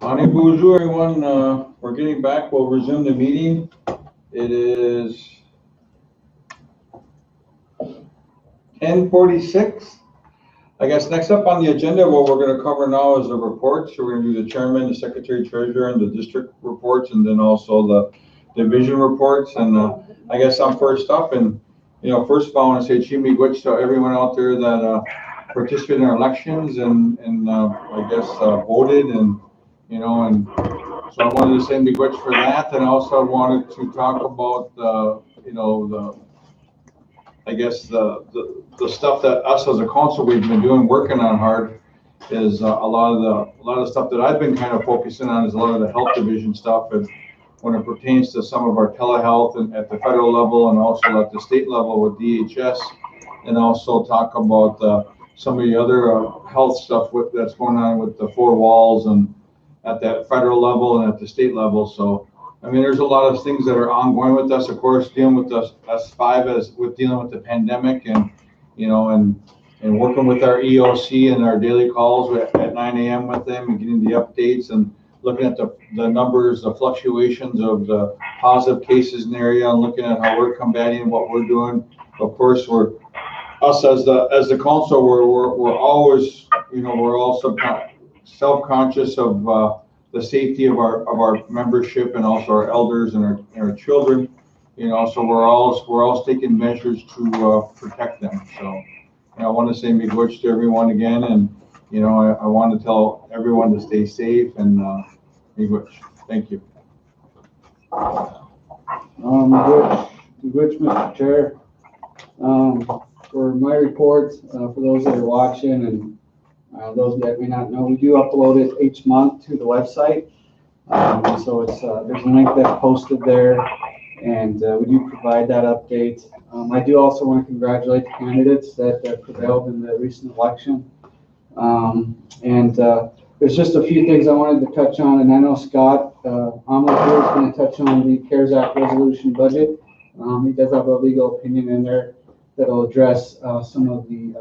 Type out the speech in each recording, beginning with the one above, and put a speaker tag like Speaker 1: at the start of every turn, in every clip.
Speaker 1: Ani bonjour, everyone. We're getting back. We'll resume the meeting. It is 10:46. I guess next up on the agenda, what we're going to cover now is the reports. We're going to do the chairman, the secretary treasurer, and the district reports, and then also the division reports. And I guess I'm first up. And first of all, I want to say Chimi Gwich to everyone out there that participated in our elections and I guess voted and so I wanted to say miigwech for that, and also I wanted to talk about the stuff that us as a council we've been working on hard is a lot of the stuff that I've been kind of focusing on is a lot of the health division stuff, and when it pertains to some of our telehealth and at the federal level and also at the state level with DHS, and also talk about some of the other health stuff that's going on with the four walls and at that federal level and at the state level. So, I mean, there's a lot of things that are ongoing with us, of course, dealing with us five with dealing with the pandemic and working with our EOC and our daily calls at 9 a.m. with them and getting the updates and looking at the numbers, the fluctuations of the positive cases in the area and looking at how we're combating and what we're doing. Of course, us as the council, we're always, we're also self-conscious of the safety of our membership and also our elders and our children, so we're all taking measures to protect them. So I want to say miigwech to everyone again, and I want to tell everyone to stay safe and miigwech. Thank you.
Speaker 2: Miigwech, Mr. Chair. For my report, for those that are watching and those that may not know, we do upload it each month to the website. So it's there's a link that's posted there, and we do provide that update. I do also want to congratulate the candidates that prevailed in the recent election. There's just a few things I wanted to touch on, and I know Scott Omler here is going to touch on the CARES Act resolution budget. He does have a legal opinion in there that'll address some of the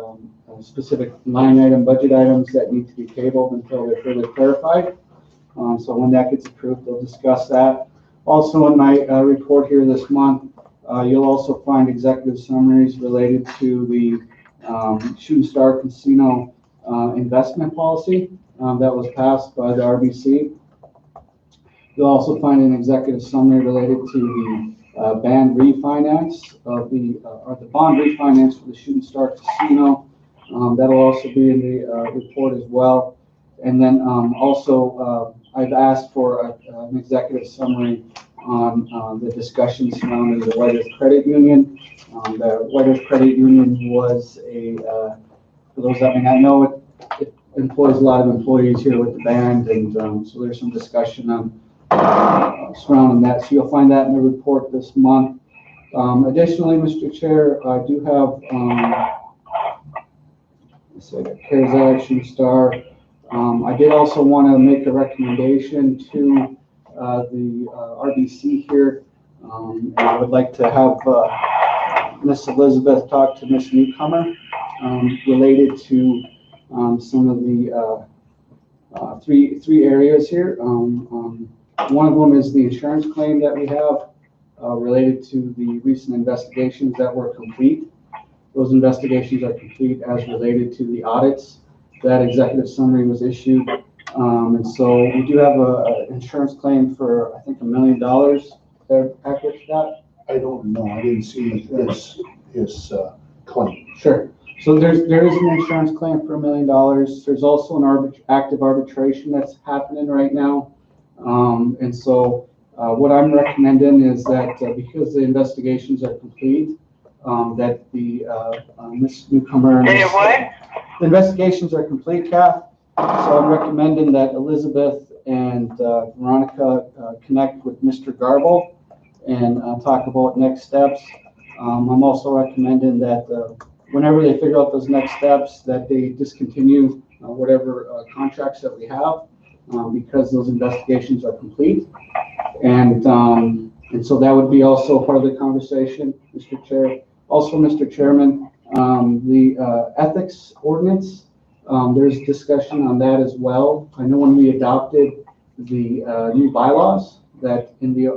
Speaker 2: specific line item, budget items that need to be tabled until they're further clarified. So when that gets approved, they'll discuss that. Also in my report here this month, you'll also find executive summaries related to the Shooting Star Casino investment policy that was passed by the RBC. You'll also find an executive summary related to the bond refinance of the bond refinance for the Shooting Star Casino. That'll also be in the report as well. And then also I've asked for an executive summary on the discussion surrounding the White Earth Credit Union. The White Earth Credit Union was for those that may not know, it employs a lot of employees here with the band, and so there's some discussion on surrounding that. So you'll find that in the report this month. Additionally, Mr. Chair, I do have CARES Act, Shooting Star. I did also want to make a recommendation to the RBC here. And I would like to have Miss Elizabeth talk to Miss Newcomer related to some of the three areas here. One of them is the insurance claim that we have related to the recent investigations that were complete. Those investigations are complete as related to the audits. That executive summary was issued. And so we do have an insurance claim for, I think, $1 million. Is that accurate, Scott?
Speaker 3: I don't know. I didn't see his claim.
Speaker 2: Sure. So there is an insurance claim for $1 million. There's also an active arbitration that's happening right now. And so what I'm recommending is that because the investigations are complete, that the Ms. Newcomer and the investigations are complete, Kath. So I'm recommending that Elizabeth and Veronica connect with Mr. Garble and talk about next steps. I'm also recommending that whenever they figure out those next steps, that they discontinue whatever contracts that we have because those investigations are complete. And so that would be also part of the conversation, Mr. Chair. Also, Mr. Chairman, the Ethics Ordinance, there's discussion on that as well. I know when we adopted the new bylaws, that in the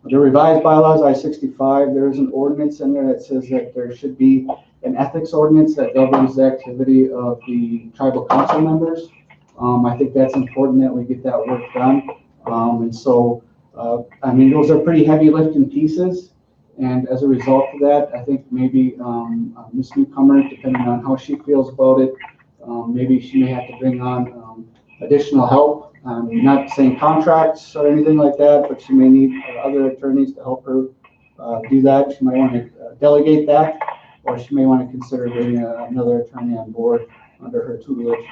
Speaker 2: the revised bylaws, I-65, there is an ordinance in there that says that there should be an ethics ordinance that governs the activity of the tribal council members. I think that's important that we get that work done. And so, I mean, those are pretty heavy lifting pieces. And as a result of that, I think maybe Ms. Newcomer, depending on how she feels about it, maybe she may have to bring on additional help. Not saying contracts or anything like that, but she may need other attorneys to help her do that. She might want to delegate that, or she may want to consider bringing another attorney on board under her tutelage.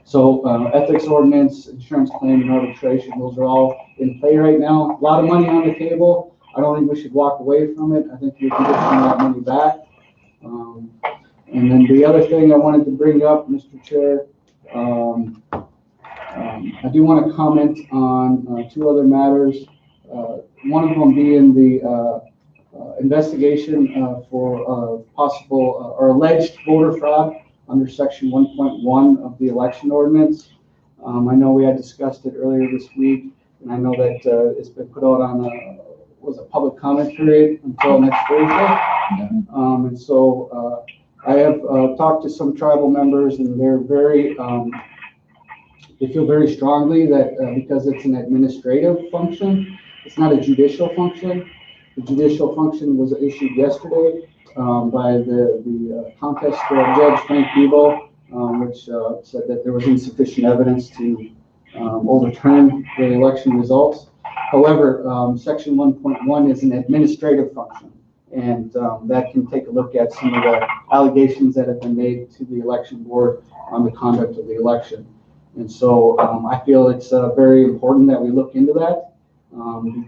Speaker 2: So ethics ordinance, insurance claim, and arbitration, those are all in play right now. A lot of money on the table. I don't think we should walk away from it. I think we can get some of that money back. And then the other thing I wanted to bring up, Mr. Chair, I do want to comment on two other matters. One of them being the investigation for possible or alleged voter fraud under section 1.1 of the election ordinance. I know we had discussed it earlier this week, and I know that it's been put out on a public comment period until next Thursday. And so I have talked to some tribal members, and they're very they feel very strongly that because it's an administrative function, it's not a judicial function. The judicial function was issued yesterday by the contest judge, Frank Debo, which said that there was insufficient evidence to overturn the election results. However, section 1.1 is an administrative function, and that can take a look at some of the allegations that have been made to the election board on the conduct of the election. And so I feel it's very important that we look into that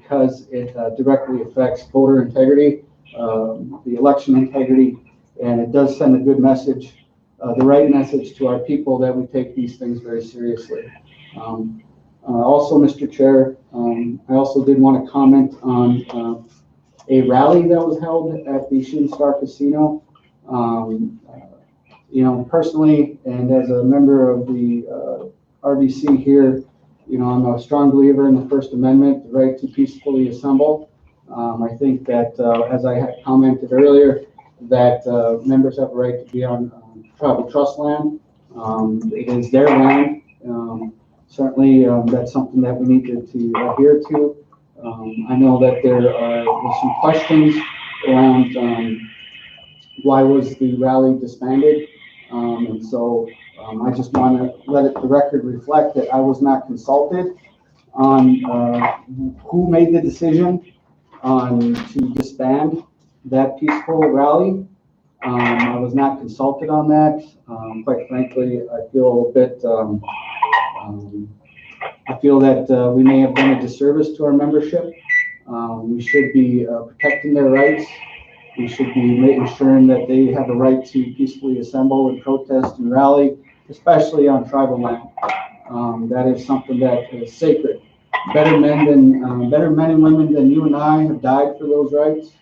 Speaker 2: because it directly affects voter integrity, the election integrity, and it does send a good message, the right message to our people that we take these things very seriously. Also, Mr. Chair, I also did want to comment on a rally that was held at the Shooting Star Casino. You know, personally, and as a member of the RBC here, you know, I'm a strong believer in the First Amendment, the right to peacefully assemble. I think that, as I had commented earlier, that members have a right to be on tribal trust land. It is their land. Certainly, that's something that we need to adhere to. I know that there were some questions around why was the rally disbanded, and so I just want to let the record reflect that I was not consulted on who made the decision to disband that peaceful rally. I was not consulted on that. Quite frankly, I feel a bit. I feel that we may have done a disservice to our membership. We should be protecting their rights. We should be making sure that they have a right to peacefully assemble and protest and rally, especially on tribal land. That is something that is sacred. Better men and women than you and I have died for those rights,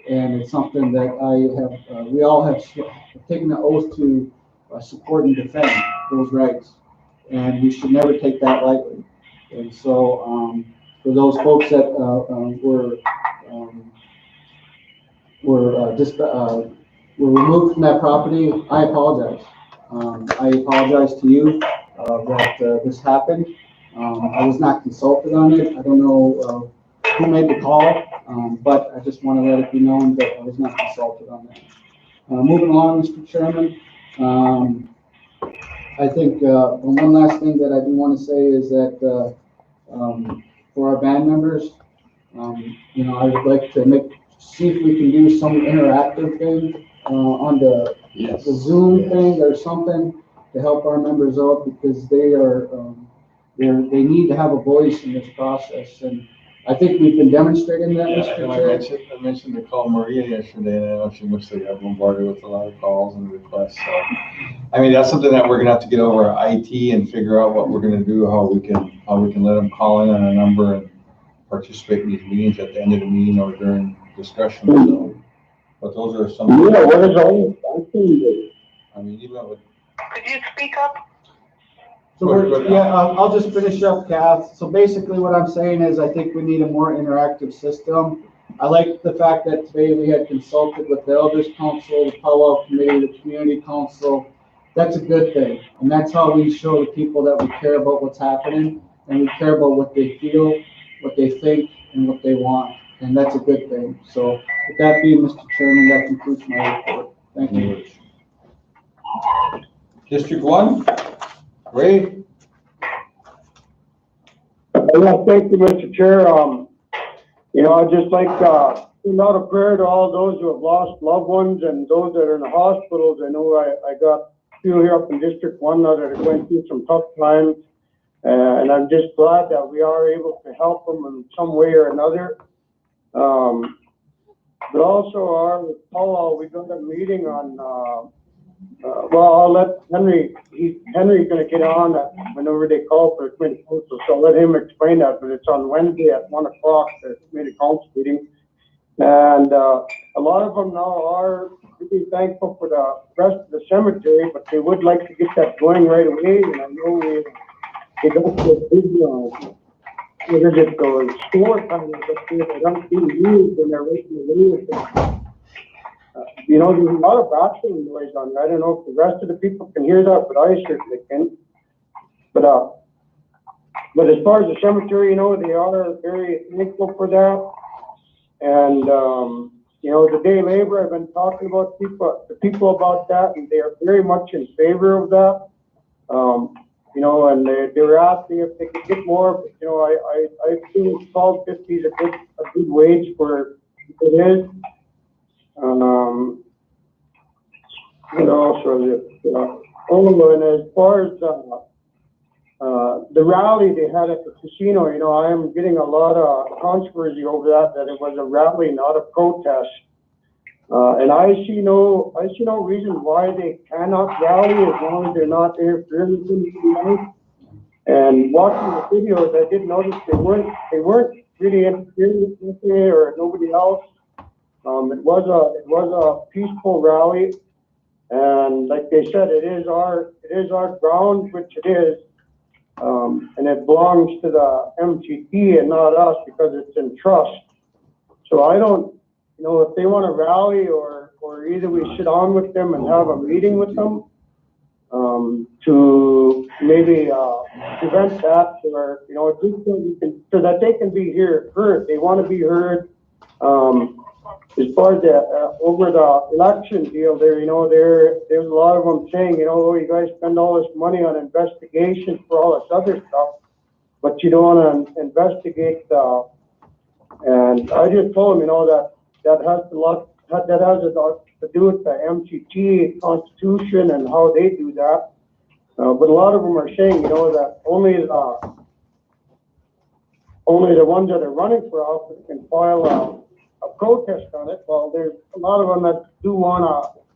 Speaker 2: and it's something that we all have taken an oath to support and defend those rights, and we should never take that lightly. And so, for those folks that were removed from that property, I apologize. I apologize to you that this happened. I was not consulted on it. I don't know who made the call, but I just want to let it be known that I was not consulted on that. Moving along, Mr. Chairman, I think one last thing that I do want to say is that for our band members, you know, I would like to see if we can do some interactive thing on the Zoom thing or something to help our members out, because they they need to have a voice in this process, and I think we've been demonstrating that, Mr. Chair.
Speaker 1: I mentioned to call Maria yesterday, and I know she must have got bombarded with a lot of calls and requests. So, I mean, that's something that we're gonna have to get over IT and figure out what we're gonna do, how we can let them call in on a number and participate in these meetings at the end of the meeting or during discussion. So, but those are some.
Speaker 4: Yeah, what is all? I mean,
Speaker 1: even with.
Speaker 5: Could you speak up?
Speaker 2: So I'll just finish up, Kath. So basically what I'm saying is I think we need a more interactive system. I like the fact that today we had consulted with the Elders Council, the Powwow Committee, the Community Council. That's a good thing. And that's how we show the people that we care about what's happening and we care about what they feel, what they think, and what they want. And that's a good thing. So with that being, Mr. Chairman, that concludes my report. Thank you.
Speaker 1: District 1, Ray?
Speaker 4: Well, thank you, Mr. Chair. I'd just like to send out a prayer to all those who have lost loved ones and those that are in the hospitals. I know I got a few here up in District 1 now that are going through some tough times. And I'm just glad that we are able to help them in some way or another. But also with Paul, we got a meeting on, I'll let Henry's going to get on whenever they call for a committee council, so I'll let him explain that, but it's on Wednesday at 1 o'clock, the committee council meeting. And a lot of them now are really thankful for the rest of the cemetery, but they would like to get that going right away. And I know they don't get big, whether it goes store time, but they don't see the news when they're waiting to leave. There's a lot of bathroom noise on there. I don't know if the rest of the people can hear that, but I certainly can. But as far as the cemetery, they are very thankful for that. And the day labor, I've been talking about the people about that, and they are very much in favor of that. And they were asking if they could get more. But, I think $12.50 is a good wage for it is. And as far as the rally they had at the casino, I am getting a lot of controversy over that it was a rally, not a protest. And I see no reason why they cannot rally as long as they're not interfering with anything. And watching the videos, I did notice they weren't really interfering with me or nobody else. It was a peaceful rally, and like they said, it is our ground, which it is, and it belongs to the MGT and not us because it's in trust. So I don't, if they want to rally or either we sit on with them and have a meeting with them to maybe prevent that, or so that they can be heard. They want to be heard. As far as over the election deal there, there's a lot of them saying, you guys spend all this money on investigation for all this other stuff, but you don't want to investigate. And I just told them, that has a lot to do with the MCT Constitution and how they do that. But a lot of them are saying, that only the ones that are running for office can file a protest on it. Well, there's a lot of them that do want to,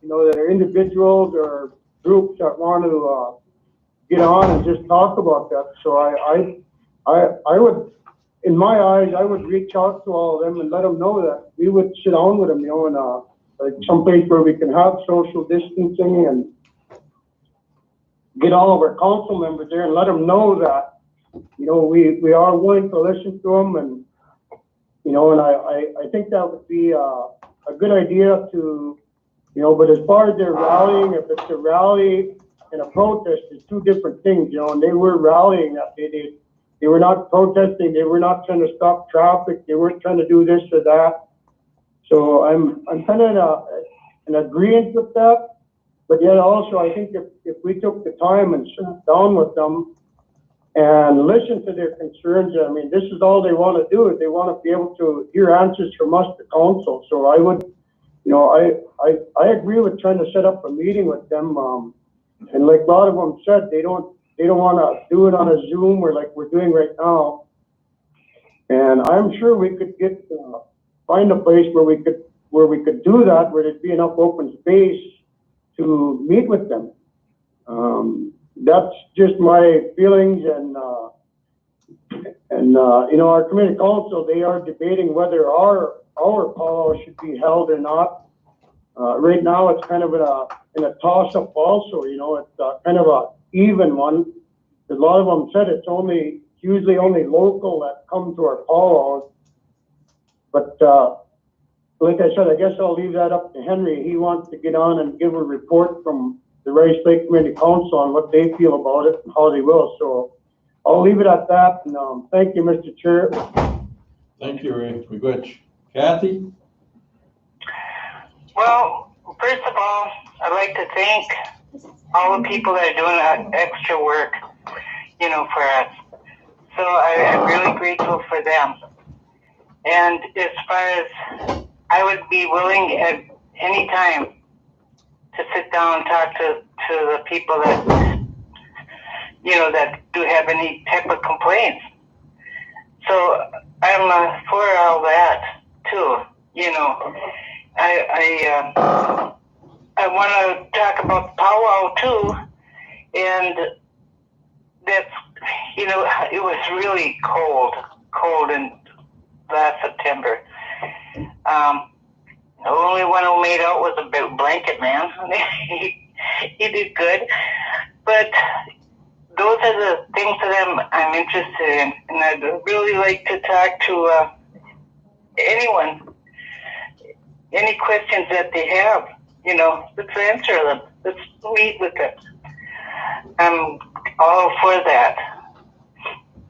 Speaker 4: that are individuals or groups that want to get on and just talk about that. So I would, in my eyes, I would reach out to all of them and let them know that we would sit down with them, in like someplace where we can have social distancing and get all of our council members there and let them know that, we are willing to listen to them and, and I think that would be a good idea to, but as far as their rallying, if it's a rally and a protest, it's two different things, and they were rallying that day. They were not protesting. They were not trying to stop traffic. They weren't trying to do this or that. So I'm kind of in agreement with that. But yet also, I think if we took the time and sat down with them and listened to their concerns, I mean, this is all they want to do is they want to be able to hear answers from us, the council. So I would, I agree with trying to set up a meeting with them. And like a lot of them said, they don't want to do it on a Zoom or like we're doing right now. And I'm sure we could find a place where we could do that, where there'd be enough open space to meet with them. That's just my feelings, and our community council, they are debating whether our powwow should be held or not. Right now, it's kind of in a toss-up also. It's kind of a even one. A lot of them said it's usually only local that come to our call out. But, like I said, I guess I'll leave that up to Henry. He wants to get on and give a report from the Rice Lake Community Council on what they feel about it and how they will. So I'll leave it at that. And thank you, Mr. Chair.
Speaker 1: Thank you, Ray. We good. Kathy?
Speaker 5: Well, first of all, I'd like to thank all the people that are doing that extra work, for us. So I'm really grateful for them. And as far as I would be willing at any time to sit down and talk to the people that, that do have any type of complaints. So I'm for all that too. I want to talk about powwow too, and that's, it was really cold in last September. The only one who made out was a blanket man. he did good, but those are the things that I'm interested in, and I'd really like to talk to anyone. Any questions that they have, let's answer them. Let's meet with them. I'm all for that.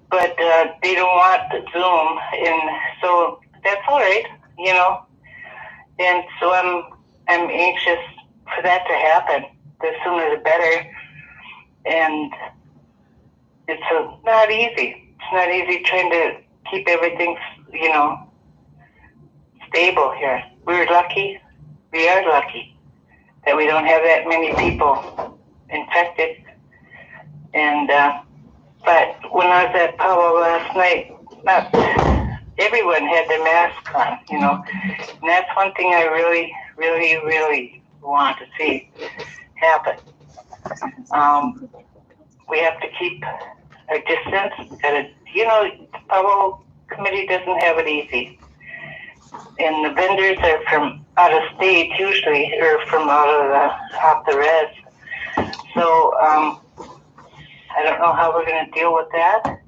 Speaker 5: But they don't want the Zoom, and so that's all right, And so I'm anxious for that to happen. The sooner the better. And it's not easy. It's not easy trying to keep everything, stable here. We are lucky that we don't have that many people infected. And but when I was at powwow last night, not everyone had their mask on, and that's one thing I really, really, really want to see happen. We have to keep our distance. The powwow committee doesn't have it easy. And the vendors are from out of state usually, or from off the res. So I don't know how we're going to deal with that.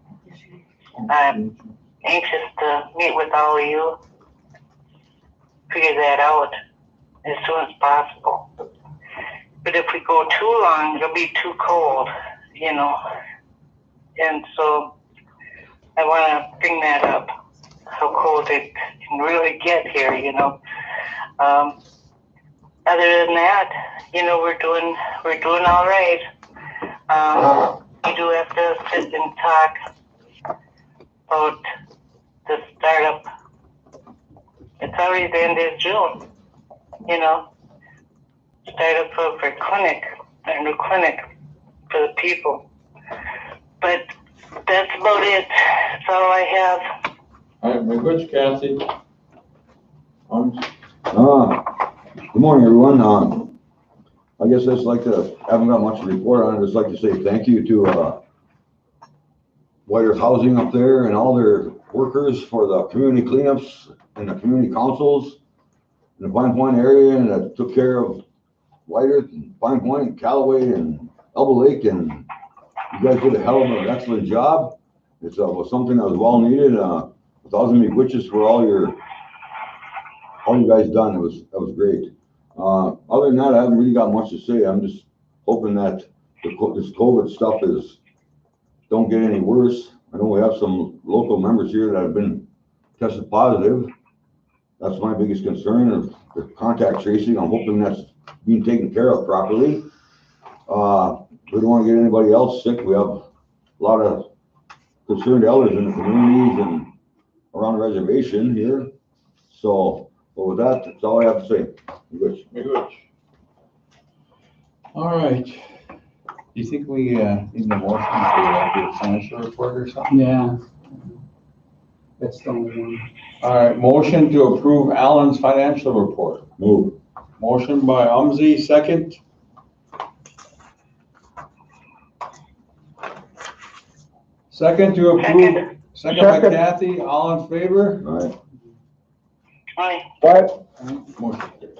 Speaker 5: I'm anxious to meet with all of you, figure that out as soon as possible. But if we go too long, it'll be too cold, And so I want to bring that up, how cold it can really get here, Other than that, we're doing all right. We do have to sit and talk about the startup. It's already the end of June, startup of our clinic, our new clinic for the people. But that's about it. That's all I have.
Speaker 1: All right, very good, Kathy.
Speaker 6: Good morning, everyone. I guess I haven't got much to report on. I'd just like to say thank you to Whiter Housing up there and all their workers for the community cleanups and the community councils in the Pine Point area, and that took care of Whiter, Pine Point, Callaway, and Elbow Lake, and you guys did a hell of an excellent job. It was something that was well needed. 1,000 witches for all you guys done. That was great. Other than that, I haven't really got much to say. I'm just hoping that this COVID stuff don't get any worse. I know we have some local members here that have been tested positive. That's my biggest concern of the contact tracing. I'm hoping that's being taken care of properly. We don't want to get anybody else sick. We have a lot of concerned elders in the communities and around the reservation here. So, but with that, that's all I have to say.
Speaker 1: Very good. All right. Do you think we need a motion to do a financial report or something?
Speaker 2: Yeah. That's the only one.
Speaker 1: All right, motion to approve Alan's financial report.
Speaker 6: Move.
Speaker 1: Motion by Umzi, second. Second to approve. Second by Kathy. All in favor?
Speaker 6: All right.
Speaker 5: Aye.
Speaker 4: But
Speaker 1: Motion carries.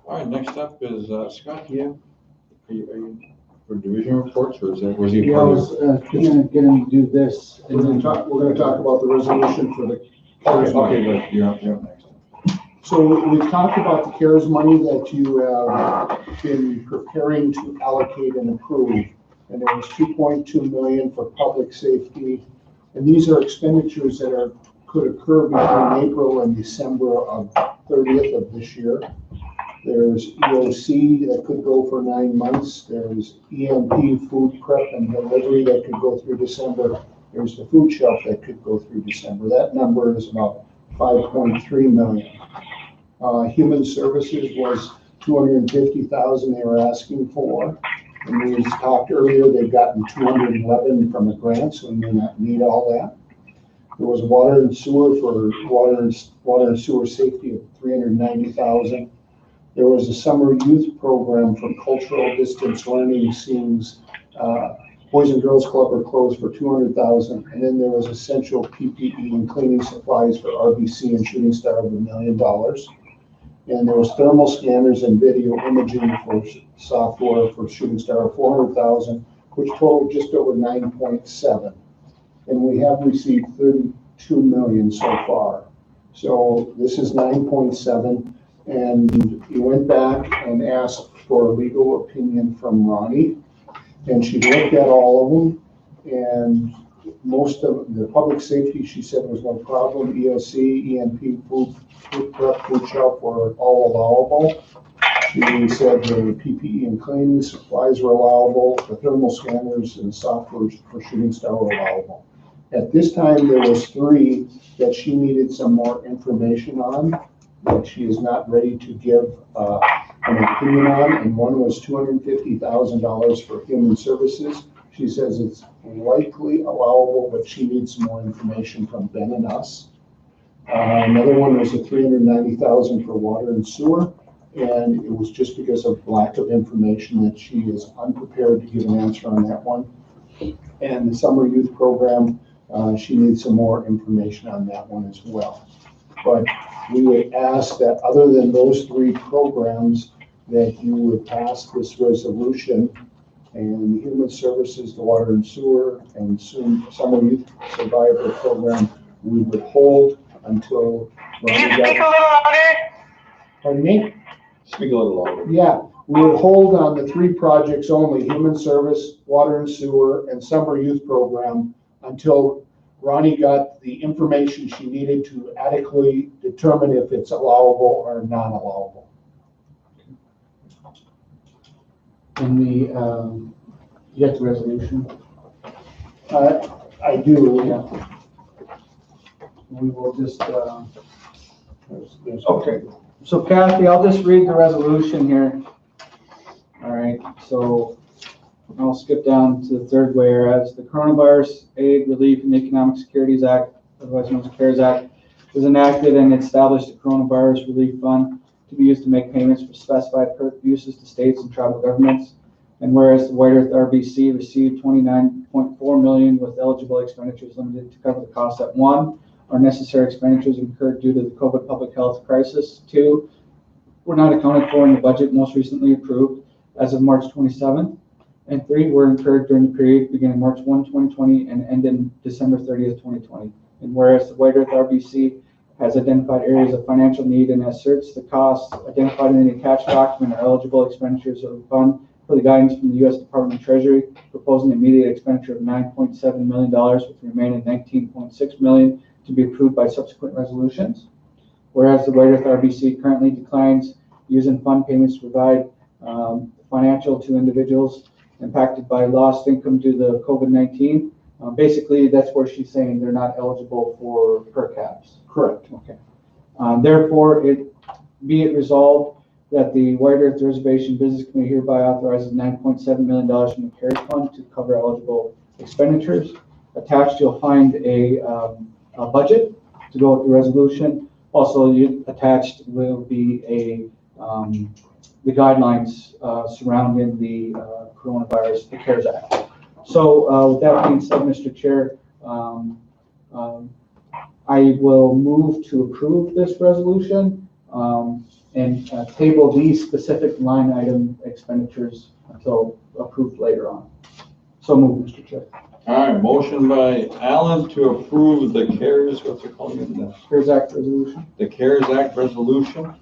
Speaker 1: All right, next up is Scott. Yeah. Are you for division reports, or was he?
Speaker 2: Yeah, I was, gonna get him to do this.
Speaker 3: We're gonna talk about the resolution for the CARES money.
Speaker 1: Okay, good, you're up next.
Speaker 3: So we've talked about the CARES money that you have been preparing to allocate and approve. And there was 2.2 million for public safety. And these are expenditures that could occur between April and December of 30th of this year. There's EOC that could go for 9 months. There's EMP food prep and delivery that could go through December. There's the food shelf that could go through December. That number is about 5.3 million. Human services was 250,000 they were asking for. And we talked earlier, they've gotten 211 from the grant, so we may not need all that. There was water and sewer for water and sewer safety of 390,000. There was a summer youth program for cultural distance learning. Seems Boys and Girls Club are closed for 200,000. And then there was essential PPE and cleaning supplies for RBC and Shooting Star of $1 million. And there was thermal scanners and video imaging for software for Shooting Star of 400,000, which totaled just over 9.7. And we have received 32 million so far. So this is 9.7. And he went back and asked for a legal opinion from Ronnie. And she looked at all of them. And most of the public safety, she said, was no problem. EOC, EMP, food prep, food shelf were all allowable. She said the PPE and cleaning supplies were allowable. The thermal scanners and software for Shooting Star were allowable. At this time, there was 3 that she needed some more information on that she is not ready to give an opinion on. And one was $250,000 for human services. She says it's likely allowable, but she needs some more information from Ben and us. Another one was a $390,000 for water and sewer. And it was just because of lack of information that she is unprepared to give an answer on that one. And the summer youth program, she needs some more information on that one as well. But we would ask that other than those 3 programs, that you would pass this resolution, and the human services, the water and sewer, and soon summer youth survivor program, we would hold until.
Speaker 5: Can you speak a little louder?
Speaker 3: Pardon me?
Speaker 1: Speak a little louder.
Speaker 3: Yeah, we would hold on the 3 projects only, human service, water and sewer, and summer youth program, until Ronnie got the information she needed to adequately determine if it's allowable or non-allowable.
Speaker 2: And you got the resolution?
Speaker 3: I do.
Speaker 2: Yeah. We will just,
Speaker 3: Okay.
Speaker 2: so Kathy, I'll just read the resolution here. All right, so I'll skip down to the 3rd whereas the Coronavirus Aid, Relief, and Economic Securities Act, otherwise known as CARES Act, was enacted and established a Coronavirus Relief Fund to be used to make payments for specified uses to states and tribal governments. And whereas the White Earth RBC received $29.4 million with eligible expenditures limited to cover the costs that 1, are necessary expenditures incurred due to the COVID public health crisis. 2, were not accounted for in the budget most recently approved as of March 27th. And 3, were incurred during the period beginning March 1, 2020 and ending December 30th, 2020. And whereas the White Earth RBC has identified areas of financial need and asserts the costs identified in the attached document are eligible expenditures of the fund for the guidance from the U.S. Department of Treasury, proposing immediate expenditure of $9.7 million with the remaining $19.6 million to be approved by subsequent resolutions. Whereas the White Earth RBC currently declines using fund payments to provide financial to individuals impacted by lost income due to COVID-19. Basically, that's where she's saying they're not eligible for per caps.
Speaker 3: Correct.
Speaker 2: Okay. Therefore, be it resolved that the White Earth Reservation Business Committee hereby authorizes $9.7 million from the CARES Fund to cover eligible expenditures. Attached, you'll find a budget to go with the resolution. Also, attached will be the guidelines surrounding the coronavirus, the CARES Act. So with that being said, Mr. Chair, I will move to approve this resolution and table these specific line item expenditures until approved later on. So move, Mr. Chair.
Speaker 1: All right, motion by Alan to approve the CARES, what's it called again?
Speaker 2: CARES Act resolution.
Speaker 1: The CARES Act resolution.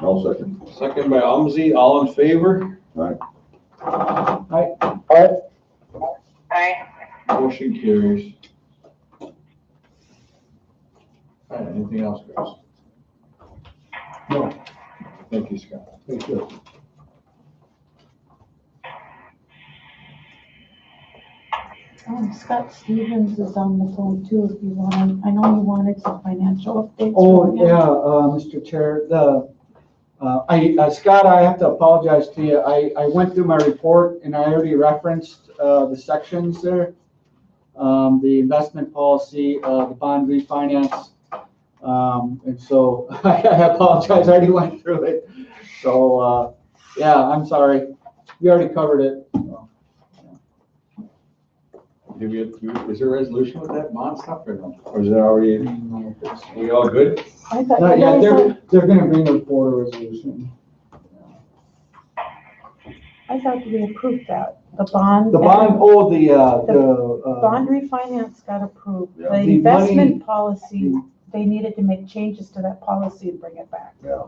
Speaker 6: I'll second.
Speaker 1: Second by Umsey, all in favor?
Speaker 6: Right.
Speaker 2: Aye.
Speaker 5: Aye.
Speaker 1: Motion carries. All right, anything else, guys?
Speaker 3: No,
Speaker 1: Thank you, Scott.
Speaker 3: thank you.
Speaker 7: Scott Stevens is on the phone too, if you want. I know you wanted some financial updates.
Speaker 2: Oh,
Speaker 7: from him.
Speaker 2: yeah, Mr. Chair, Scott, I have to apologize to you. I went through my report and I already referenced, the sections there. The investment policy, the bond refinance. And so I apologize, I already went through it. So, yeah, I'm sorry. We already covered it.
Speaker 1: Is there a resolution with that bond stuff or no? Or is it already, we all good?
Speaker 7: I thought
Speaker 2: Not
Speaker 7: you
Speaker 2: yet,
Speaker 7: guys
Speaker 2: they're gonna bring a board resolution.
Speaker 7: I thought we approved that. The bond.
Speaker 2: The bond, oh,
Speaker 7: Bond refinance got approved.
Speaker 6: Yeah.
Speaker 7: The
Speaker 2: The
Speaker 7: investment
Speaker 2: money-
Speaker 7: policy, they needed to make changes to that policy and bring it back.
Speaker 2: Yeah,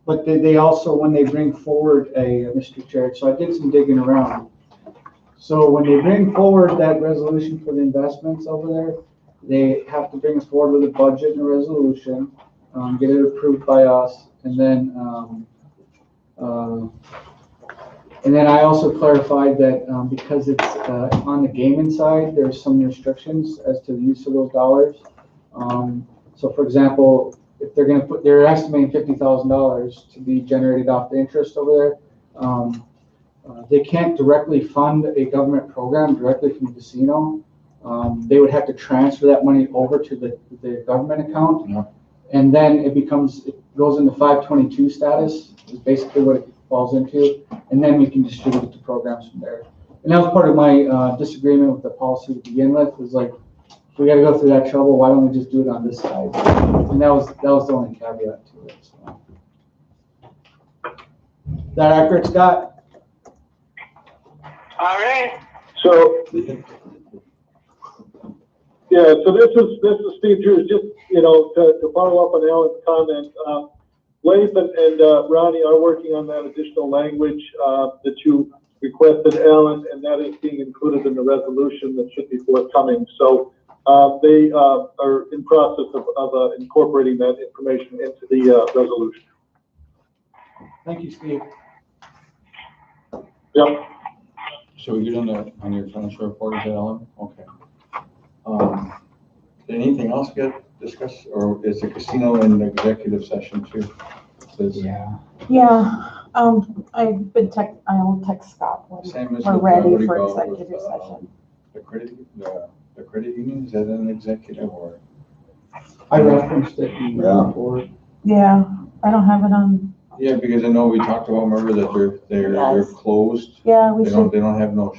Speaker 2: but they also, when they bring forward Mr. Chair, so I did some digging around. So when they bring forward that resolution for the investments over there, they have to bring us forward with a budget and a resolution, get it approved by us, and then I also clarified that, because it's, on the gaming side, there's some restrictions as to the use of those dollars. So for example, if they're estimating $50,000 to be generated off the interest over there. They can't directly fund a government program directly from the casino. They would have to transfer that money over to the government account.
Speaker 1: Yeah.
Speaker 2: And then it goes into 522 status, is basically what it falls into. And then we can distribute it to programs from there. And that was part of my disagreement with the policy to begin with, was like, if we gotta go through that trouble, why don't we just do it on this side? And that was the only caveat to it. So. Is that accurate, Scott?
Speaker 5: All right.
Speaker 4: So, yeah, so this is Steve Drews, just, to follow up on Alan's comment. Leif and Ronnie are working on that additional language that you requested, Alan, and that is being included in the resolution that should be forthcoming. So they are in process of incorporating that information into the resolution.
Speaker 2: Thank you, Steve.
Speaker 4: Yep.
Speaker 1: So we get on your financial report, is that Alan? Okay. Did anything else get discussed, or is the casino in the executive session too?
Speaker 2: Yeah.
Speaker 7: Yeah, I'll text Scott when
Speaker 1: Same as
Speaker 7: we're
Speaker 1: with
Speaker 7: ready
Speaker 1: what
Speaker 7: for
Speaker 1: about with,
Speaker 7: executive session.
Speaker 1: The credit union, is that an executive or?
Speaker 2: I referenced it in the
Speaker 6: Yeah.
Speaker 2: report.
Speaker 7: Yeah, I don't have it on.
Speaker 1: Yeah, because I know we talked about, remember that they're
Speaker 7: Yes.
Speaker 1: closed.
Speaker 7: Yeah, we
Speaker 1: They
Speaker 7: should.
Speaker 1: don't have no.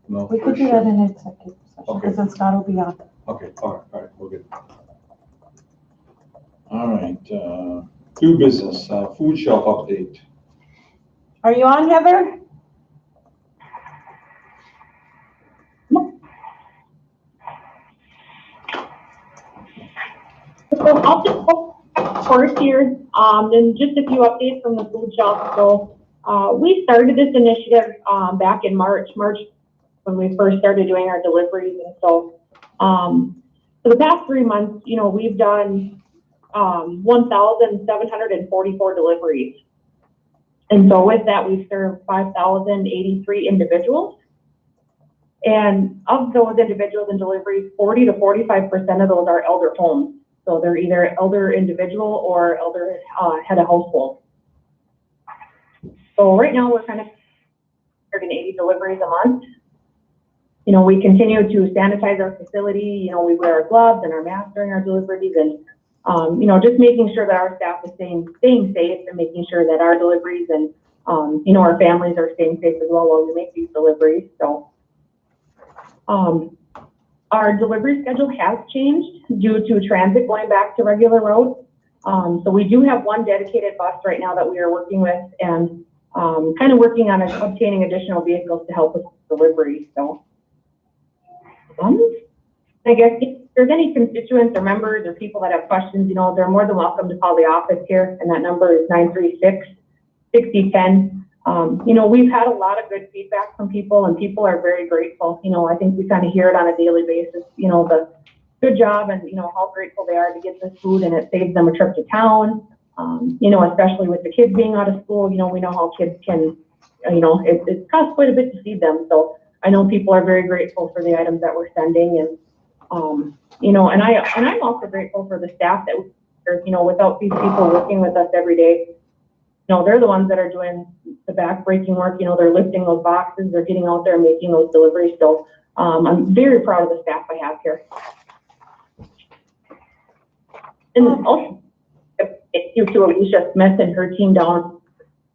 Speaker 7: We could do that in executive session,
Speaker 1: Okay.
Speaker 7: because then Scott will be on.
Speaker 1: Okay, all right, we'll get. All right, new business, food shelf update.
Speaker 7: Are you on, Heather?
Speaker 8: So I'll just go first here, and just a few updates from the food shelf. So we started this initiative back in March when we first started doing our deliveries. And so for the past 3 months, we've done 1,744 deliveries. And so with that, we've served 5,083 individuals. And of those individuals and deliveries, 40 to 45% of those are elder homes. So they're either elder individual or elder head of household. So right now we're kind of 180 deliveries a month. We continue to sanitize our facility. We wear our gloves and our masks during our deliveries, and just making sure that our staff is staying safe, and making sure that our deliveries and our families are staying safe as well while we make these deliveries. So our delivery schedule has changed due to transit going back to regular roads. So we do have one dedicated bus right now that we are working with, and kind of working on obtaining additional vehicles to help with delivery. So, I guess if there's any constituents or members or people that have questions, they're more than welcome to call the office here, and that number is 936-6010. We've had a lot of good feedback from people, and people are very grateful. I think we kind of hear it on a daily basis, the good job and, how grateful they are to get this food, and it saves them a trip to town. Especially with the kids being out of school, we know how kids can, it costs quite a bit to feed them. So I know people are very grateful for the items that we're sending, and, and I'm also grateful for the staff that, without these people working with us every day, they're the ones that are doing the back-breaking work. They're lifting those boxes, they're getting out there and making those deliveries. So I'm very proud of the staff I have here. And also, thank you to Alicia Smith and her team down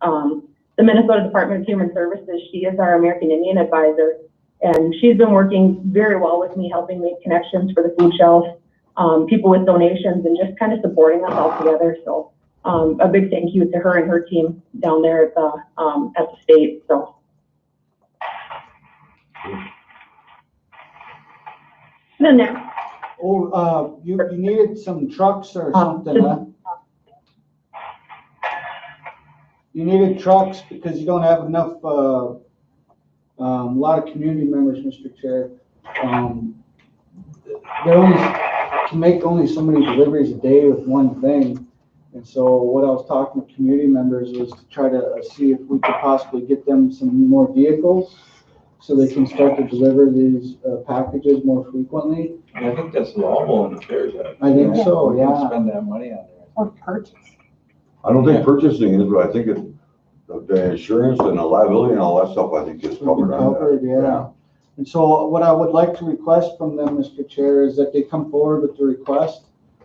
Speaker 8: the Minnesota Department of Human Services. She is our American Indian advisor, and she's been working very well with me, helping make connections for the food shelf, people with donations, and just kind of supporting us all together. So a big thank you to her and her team down there at the state. So. And then next.
Speaker 2: Oh, you needed some trucks or something, huh? You needed trucks because you don't have enough, a lot of community members, Mr. Chair. They can make only so many deliveries a day with one thing. And so what I was talking to community members was to try to see if we could possibly get them some more vehicles so they can start to deliver these packages more frequently.
Speaker 1: And I think that's lawful in the CARES Act.
Speaker 2: I think so,
Speaker 1: We can
Speaker 2: yeah.
Speaker 1: spend that money on there.
Speaker 7: Or purchase.
Speaker 6: I don't think purchasing is, but I think the insurance and the liability and all that stuff, I think is covered on that.
Speaker 2: Yeah. And so what I would like to request from them, Mr. Chair, is that they come forward with the request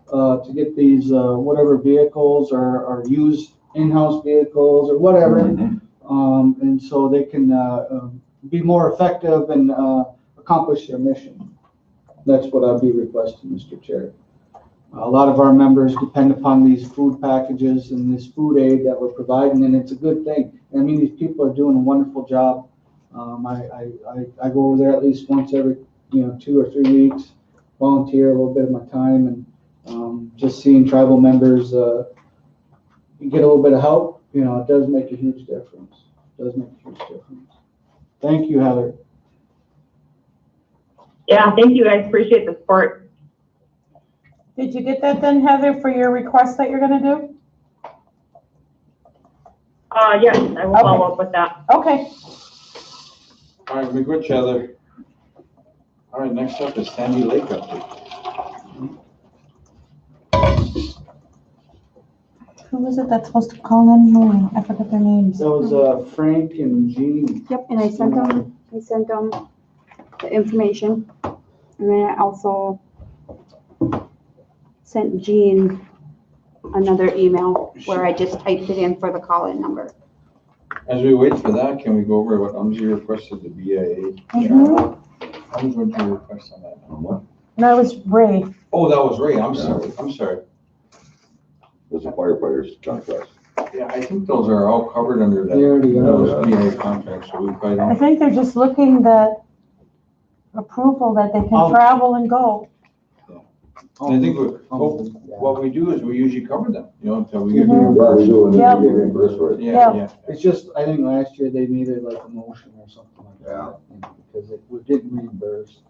Speaker 2: to get these whatever vehicles or used in-house vehicles or whatever.
Speaker 6: Mhm.
Speaker 2: And so they can be more effective and accomplish their mission. That's what I'll be requesting, Mr. Chair. A lot of our members depend upon these food packages and this food aid that we're providing, and it's a good thing. I mean, these people are doing a wonderful job. I go over there at least once every 2 or 3 weeks, volunteer a little bit of my time, and just seeing tribal members get a little bit of help, it does make a huge difference. It does make a huge difference. Thank you, Heather.
Speaker 8: Yeah, thank you. I appreciate the support.
Speaker 7: Did you get that then, Heather, for your request that you're gonna do?
Speaker 8: Yes, I will follow up with that.
Speaker 7: Okay.
Speaker 1: All right, we good, Heather. All right, next up is Sandy Lake update.
Speaker 7: Who was it that's supposed to call in? Oh, I forgot their names.
Speaker 2: That was Frank and Jean.
Speaker 9: Yep, and I sent them the information. And then I also sent Jean another email where I just typed it in for the call-in number.
Speaker 1: As we wait for that, can we go over what UMSI requested the BIA?
Speaker 7: Mhm.
Speaker 1: What did you request on that?
Speaker 6: On what?
Speaker 7: That was Ray.
Speaker 1: Oh, that was Ray. I'm sorry.
Speaker 6: Was the firefighters contract?
Speaker 1: Yeah, I think those are all covered under that.
Speaker 2: They already are.
Speaker 1: Those BIA contracts, so we probably
Speaker 7: I
Speaker 1: don't.
Speaker 7: think they're just looking that approval that they can
Speaker 2: Oh.
Speaker 7: travel and go.
Speaker 1: And I think what we do is we usually cover them, until we get
Speaker 7: Mhm.
Speaker 1: reimbursed.
Speaker 7: Yep.
Speaker 6: Get reimbursed for it.
Speaker 1: Yeah.
Speaker 2: It's just, I think last year they needed like a motion or something like
Speaker 6: Yeah.
Speaker 2: that. Because we're getting reimbursed.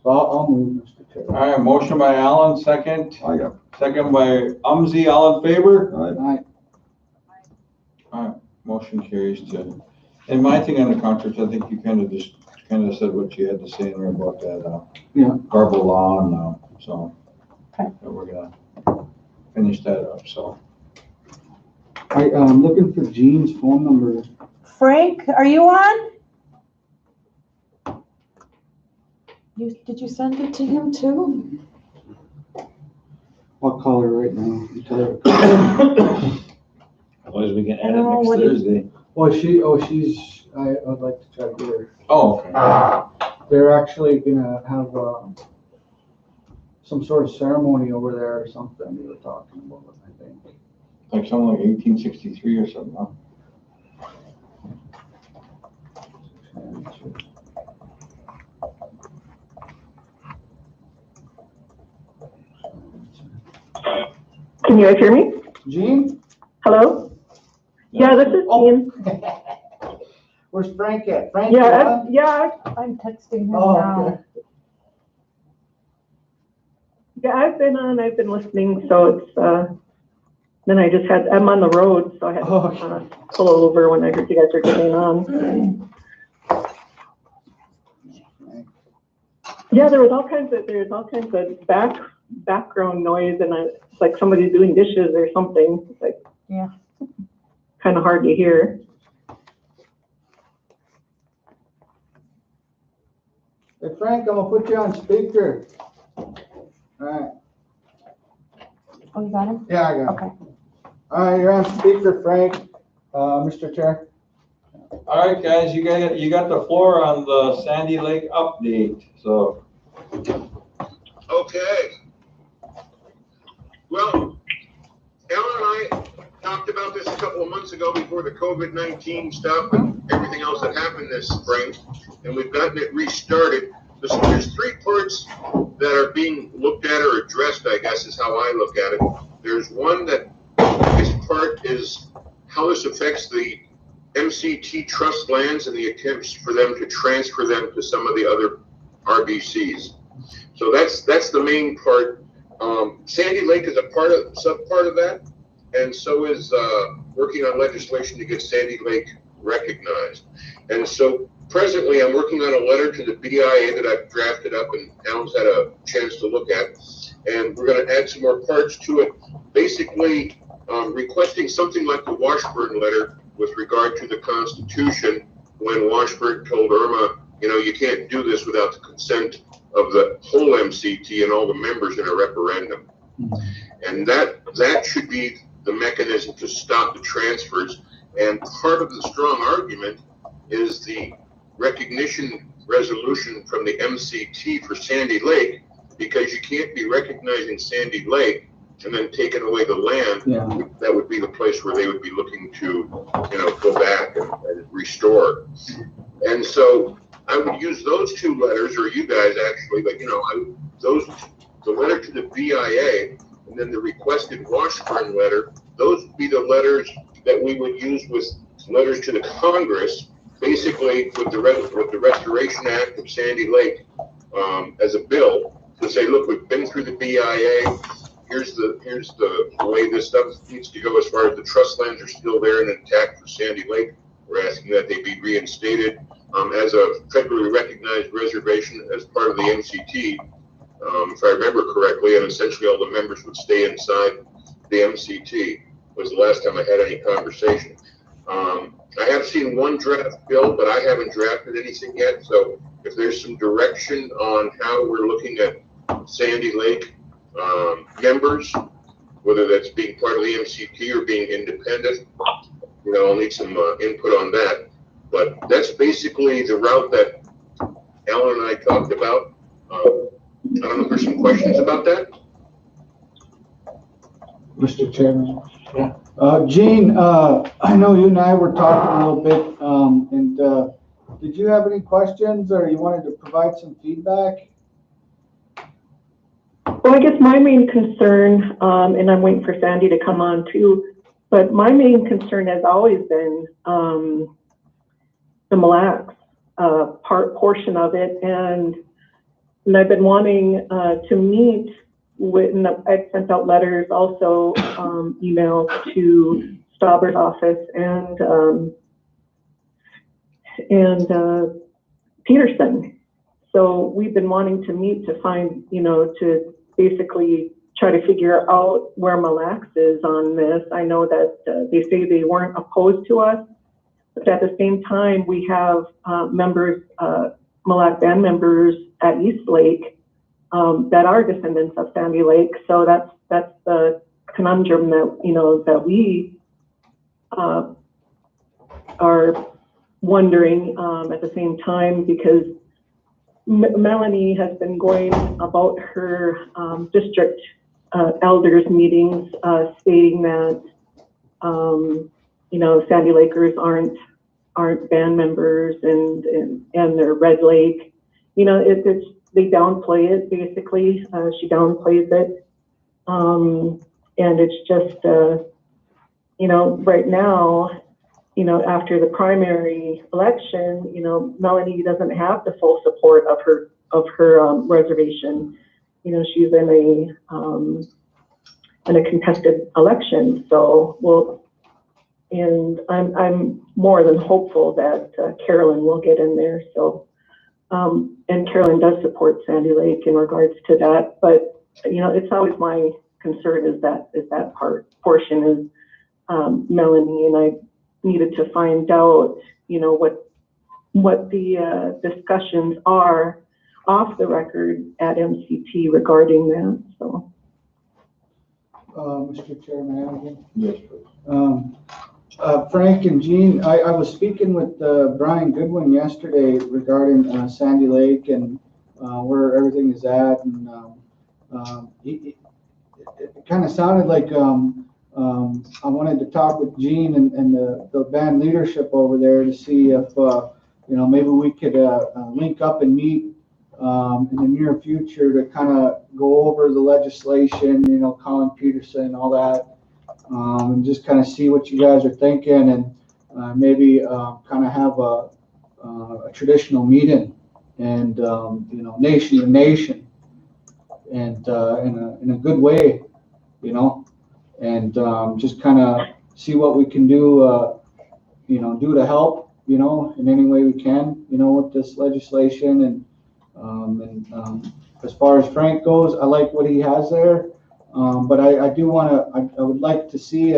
Speaker 2: So I'll move, Mr. Chair.
Speaker 1: All right, motion by Allen, second.
Speaker 6: I got,
Speaker 1: Second by UMSI, all in favor?
Speaker 6: all right.
Speaker 2: Aye.
Speaker 1: Motion carries to, and my thing on the contract, I think you kind of said what you had to say in there about that,
Speaker 2: Yeah.
Speaker 1: garble law, and, so.
Speaker 7: Okay.
Speaker 1: We're gonna finish that up, so.
Speaker 2: I'm looking for Jean's phone number.
Speaker 7: Frank, are you on? Did you send it to him too?
Speaker 2: I'll call her right now and tell her.
Speaker 1: Otherwise, we can
Speaker 7: add it next
Speaker 1: Thursday.
Speaker 2: She's, I'd like to try to get her.
Speaker 1: Oh, okay.
Speaker 2: They're actually gonna have, some sort of ceremony over there or something we were talking about, I think.
Speaker 1: Like something like 1863 or something, huh?
Speaker 8: Can you guys hear me?
Speaker 3: Jean?
Speaker 8: Hello? Yeah, this is Jean.
Speaker 3: Where's Frank at? Frank, you on?
Speaker 7: I'm texting him
Speaker 3: Oh,
Speaker 7: now.
Speaker 3: okay.
Speaker 8: Yeah, I've been listening, so it's, then I'm on the road, so I had to pull over when I heard you guys were getting on. Yeah, there's all kinds of background noise, and it's like somebody's doing dishes or something. It's like,
Speaker 7: Yeah.
Speaker 8: kind of hard to hear.
Speaker 2: Hey Frank, I'm gonna put you on speaker. All right.
Speaker 7: Oh, you got him?
Speaker 2: Yeah, I got it.
Speaker 7: Okay.
Speaker 2: All right, you're on speaker, Frank, Mr. Chair.
Speaker 1: All right, guys, you got the floor on the Sandy Lake update, so.
Speaker 10: Okay. Well, Ellen and I talked about this a couple of months ago before the COVID-19 stuff and everything else that happened this spring, and we've gotten it restarted. There's three parts that are being looked at or addressed, I guess is how I look at it. There's one that this part is how this affects the MCT trust lands and the attempts for them to transfer them to some of the other RBCs. So that's the main part. Sandy Lake is a sub-part of that, and so is working on legislation to get Sandy Lake recognized. And so presently I'm working on a letter to the BIA that I've drafted up and Alan's had a chance to look at, and we're going to add some more parts to it, basically requesting something like the Washburn letter with regard to the Constitution, when Washburn told Irma, you can't do this without the consent of the whole MCT and all the members in a referendum. And that should be the mechanism to stop the transfers. And part of the strong argument is the recognition resolution from the MCT for Sandy Lake, because you can't be recognizing Sandy Lake and then taking away the land.
Speaker 2: Yeah.
Speaker 10: That would be the place where they would be looking to, go back and restore. And so I would use those two letters, or you guys actually, but the letter to the BIA and then the requested Washburn letter, those would be the letters that we would use with letters to the Congress, basically with the Restoration Act of Sandy Lake as a bill to say, look, we've been through the BIA. Here's the way this stuff needs to go as far as the trust lands are still there and intact for Sandy Lake. We're asking that they be reinstated as a federally recognized reservation as part of the MCT, if I remember correctly, and essentially all the members would stay inside the MCT, was the last time I had any conversation. I have seen one draft bill, but I haven't drafted anything yet, so if there's some direction on how we're looking at Sandy Lake members, whether that's being part of the MCT or being independent, I'll need some input on that. But that's basically the route that Alan and I talked about. I don't know if there's some questions about that.
Speaker 2: Mr. Chairman. Yeah. Gene, I know you and I were talking a little bit, and did you have any questions or you wanted to provide some feedback?
Speaker 8: Well, I guess my main concern, and I'm waiting for Sandy to come on too, but my main concern has always been the Mille Lacs portion of it, and I've been wanting to meet with, and I've sent out letters, also emails to Stauber's office and Peterson. So we've been wanting to meet to find, to basically try to figure out where Mille Lacs is on this. I know that they say they weren't opposed to us, but at the same time, we have members, Mille Lacs band members at East Lake that are descendants of Sandy Lake. So that's the conundrum that that we are wondering at the same time, because Melanie has been going about her district elders meetings, stating that Sandy Lakers aren't band members and they're Red Lake. They downplay it basically. She downplays it. And it's just, you know, right now, you know, after the primary election, you know, Melanie doesn't have the full support of her reservation. You know, she's in a contested election. So and I'm more than hopeful that Carolyn will get in there. So, and Carolyn does support Sandy Lake in regards to that. But you know, it's always my concern is that portion is Melanie, and I needed to find out, you know, what the discussions are off the record at MCT regarding that. So,
Speaker 2: Mr. Chairman, again.
Speaker 1: Yes, please.
Speaker 2: Frank and Jean, I was speaking with Brian Goodwin yesterday regarding Sandy Lake and where everything is at, and it kind of sounded like I wanted to talk with Jean and the band leadership over there to see if you know, maybe we could link up and meet in the near future to kind of go over the legislation, you know, Colin Peterson and all that. And just kind of see what you guys are thinking, and maybe kind of have a traditional meeting, and you know, nation to nation, and in a good way, you know, and just kind of see what we can do, you know, do to help, you know, in any way we can, you know, with this legislation. And as far as Frank goes, I like what he has there. But I do want to, I would like to see,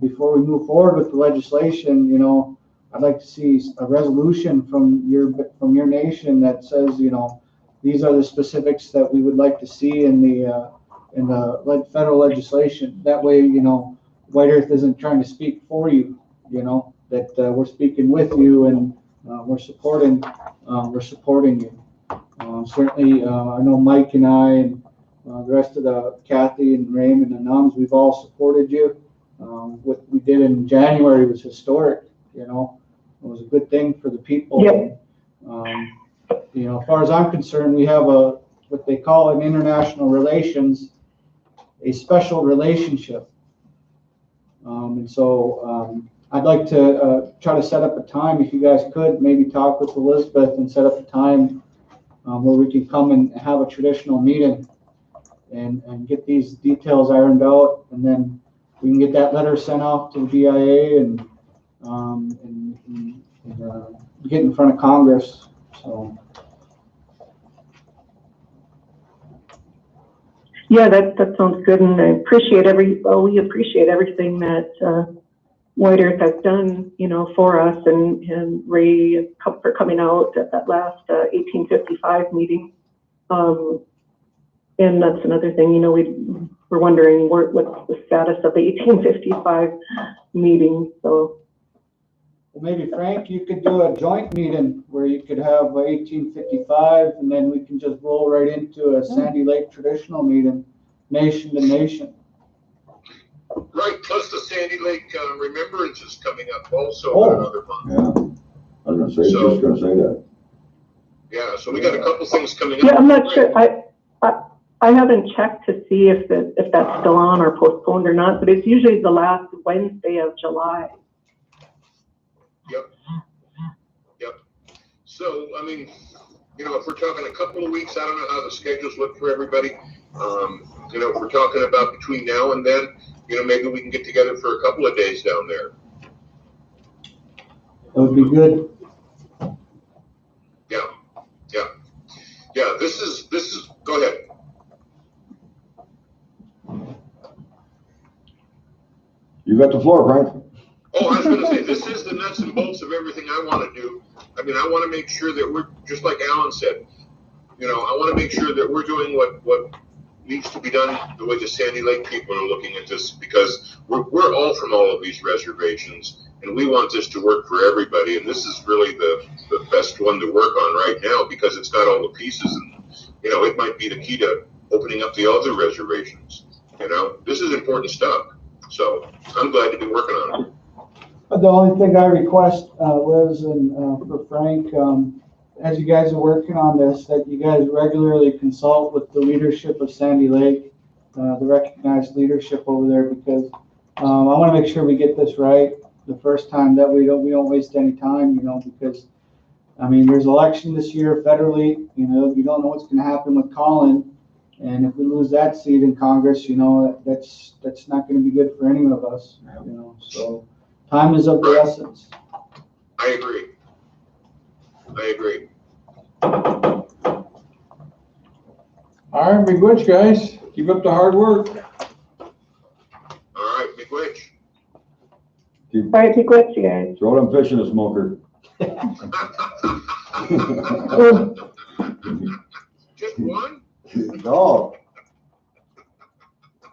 Speaker 2: before we move forward with the legislation, you know, I'd like to see a resolution from your nation that says, you know, these are the specifics that we would like to see in the federal legislation. That way, you know, White Earth isn't trying to speak for you, you know, that we're speaking with you, and we're supporting you. Certainly, I know Mike and I and the rest of the Kathy and Raymond and Nums, we've all supported you. What we did in January was historic, you know. It was a good thing for the people.
Speaker 8: Yep.
Speaker 2: You know, as far as I'm concerned, we have what they call in international relations a special relationship. And so I'd like to try to set up a time, if you guys could, maybe talk with Elizabeth and set up a time where we can come and have a traditional meeting and get these details ironed out, and then we can get that letter sent off to the BIA and get in front of Congress. So.
Speaker 8: Yeah, that sounds good, and I appreciate we appreciate everything that White Earth has done, you know, for us, and Ray for coming out at that last 1855 meeting. And that's another thing, you know, we're wondering what's the status of the 1855 meeting. So.
Speaker 2: Well, maybe Frank, you could do a joint meeting where you could have 1855, and then we can just roll right into a Sandy Lake traditional meeting, nation to nation.
Speaker 10: Right, plus the Sandy Lake Remembrance is coming up also in another month.
Speaker 6: Yeah, I was just gonna say that.
Speaker 10: Yeah, so we got a couple things coming up.
Speaker 8: Yeah, I'm not sure. I haven't checked to see if that's still on or postponed or not, but it's usually the last Wednesday of July.
Speaker 10: Yep. So, I mean, you know, if we're talking a couple of weeks, I don't know how the schedules look for everybody. You know, if we're talking about between now and then, you know, maybe we can get together for a couple of days down there.
Speaker 2: That would be good.
Speaker 10: Yeah, this is, go ahead.
Speaker 6: You got the floor, Frank.
Speaker 10: Oh, I was going to say, this is the nuts and bolts of everything I want to do. I mean, I want to make sure that we're, just like Alan said, you know, I want to make sure that we're doing what needs to be done the way the Sandy Lake people are looking at this, because we're all from all of these reservations, and we want this to work for everybody. And this is really the best one to work on right now, because it's got all the pieces, and, you know, it might be the key to opening up the other reservations. You know, this is important stuff. So I'm glad to be working on it.
Speaker 2: The only thing I request, Liz, and for Frank, as you guys are working on this, that you guys regularly consult with the leadership of Sandy Lake, the recognized leadership over there, because I want to make sure we get this right the first time, that we don't waste any time, because I mean, there's election this year federally, you don't know what's going to happen with Colin, and if we lose that seat in Congress, that's not going to be good for any of us, so time is of the essence.
Speaker 10: I agree.
Speaker 1: All right, big witch, guys. Keep up the hard work.
Speaker 10: All right, big witch.
Speaker 8: All right, be quick, you guys.
Speaker 6: Throw them fish in the smoker.
Speaker 10: Just one?
Speaker 6: No.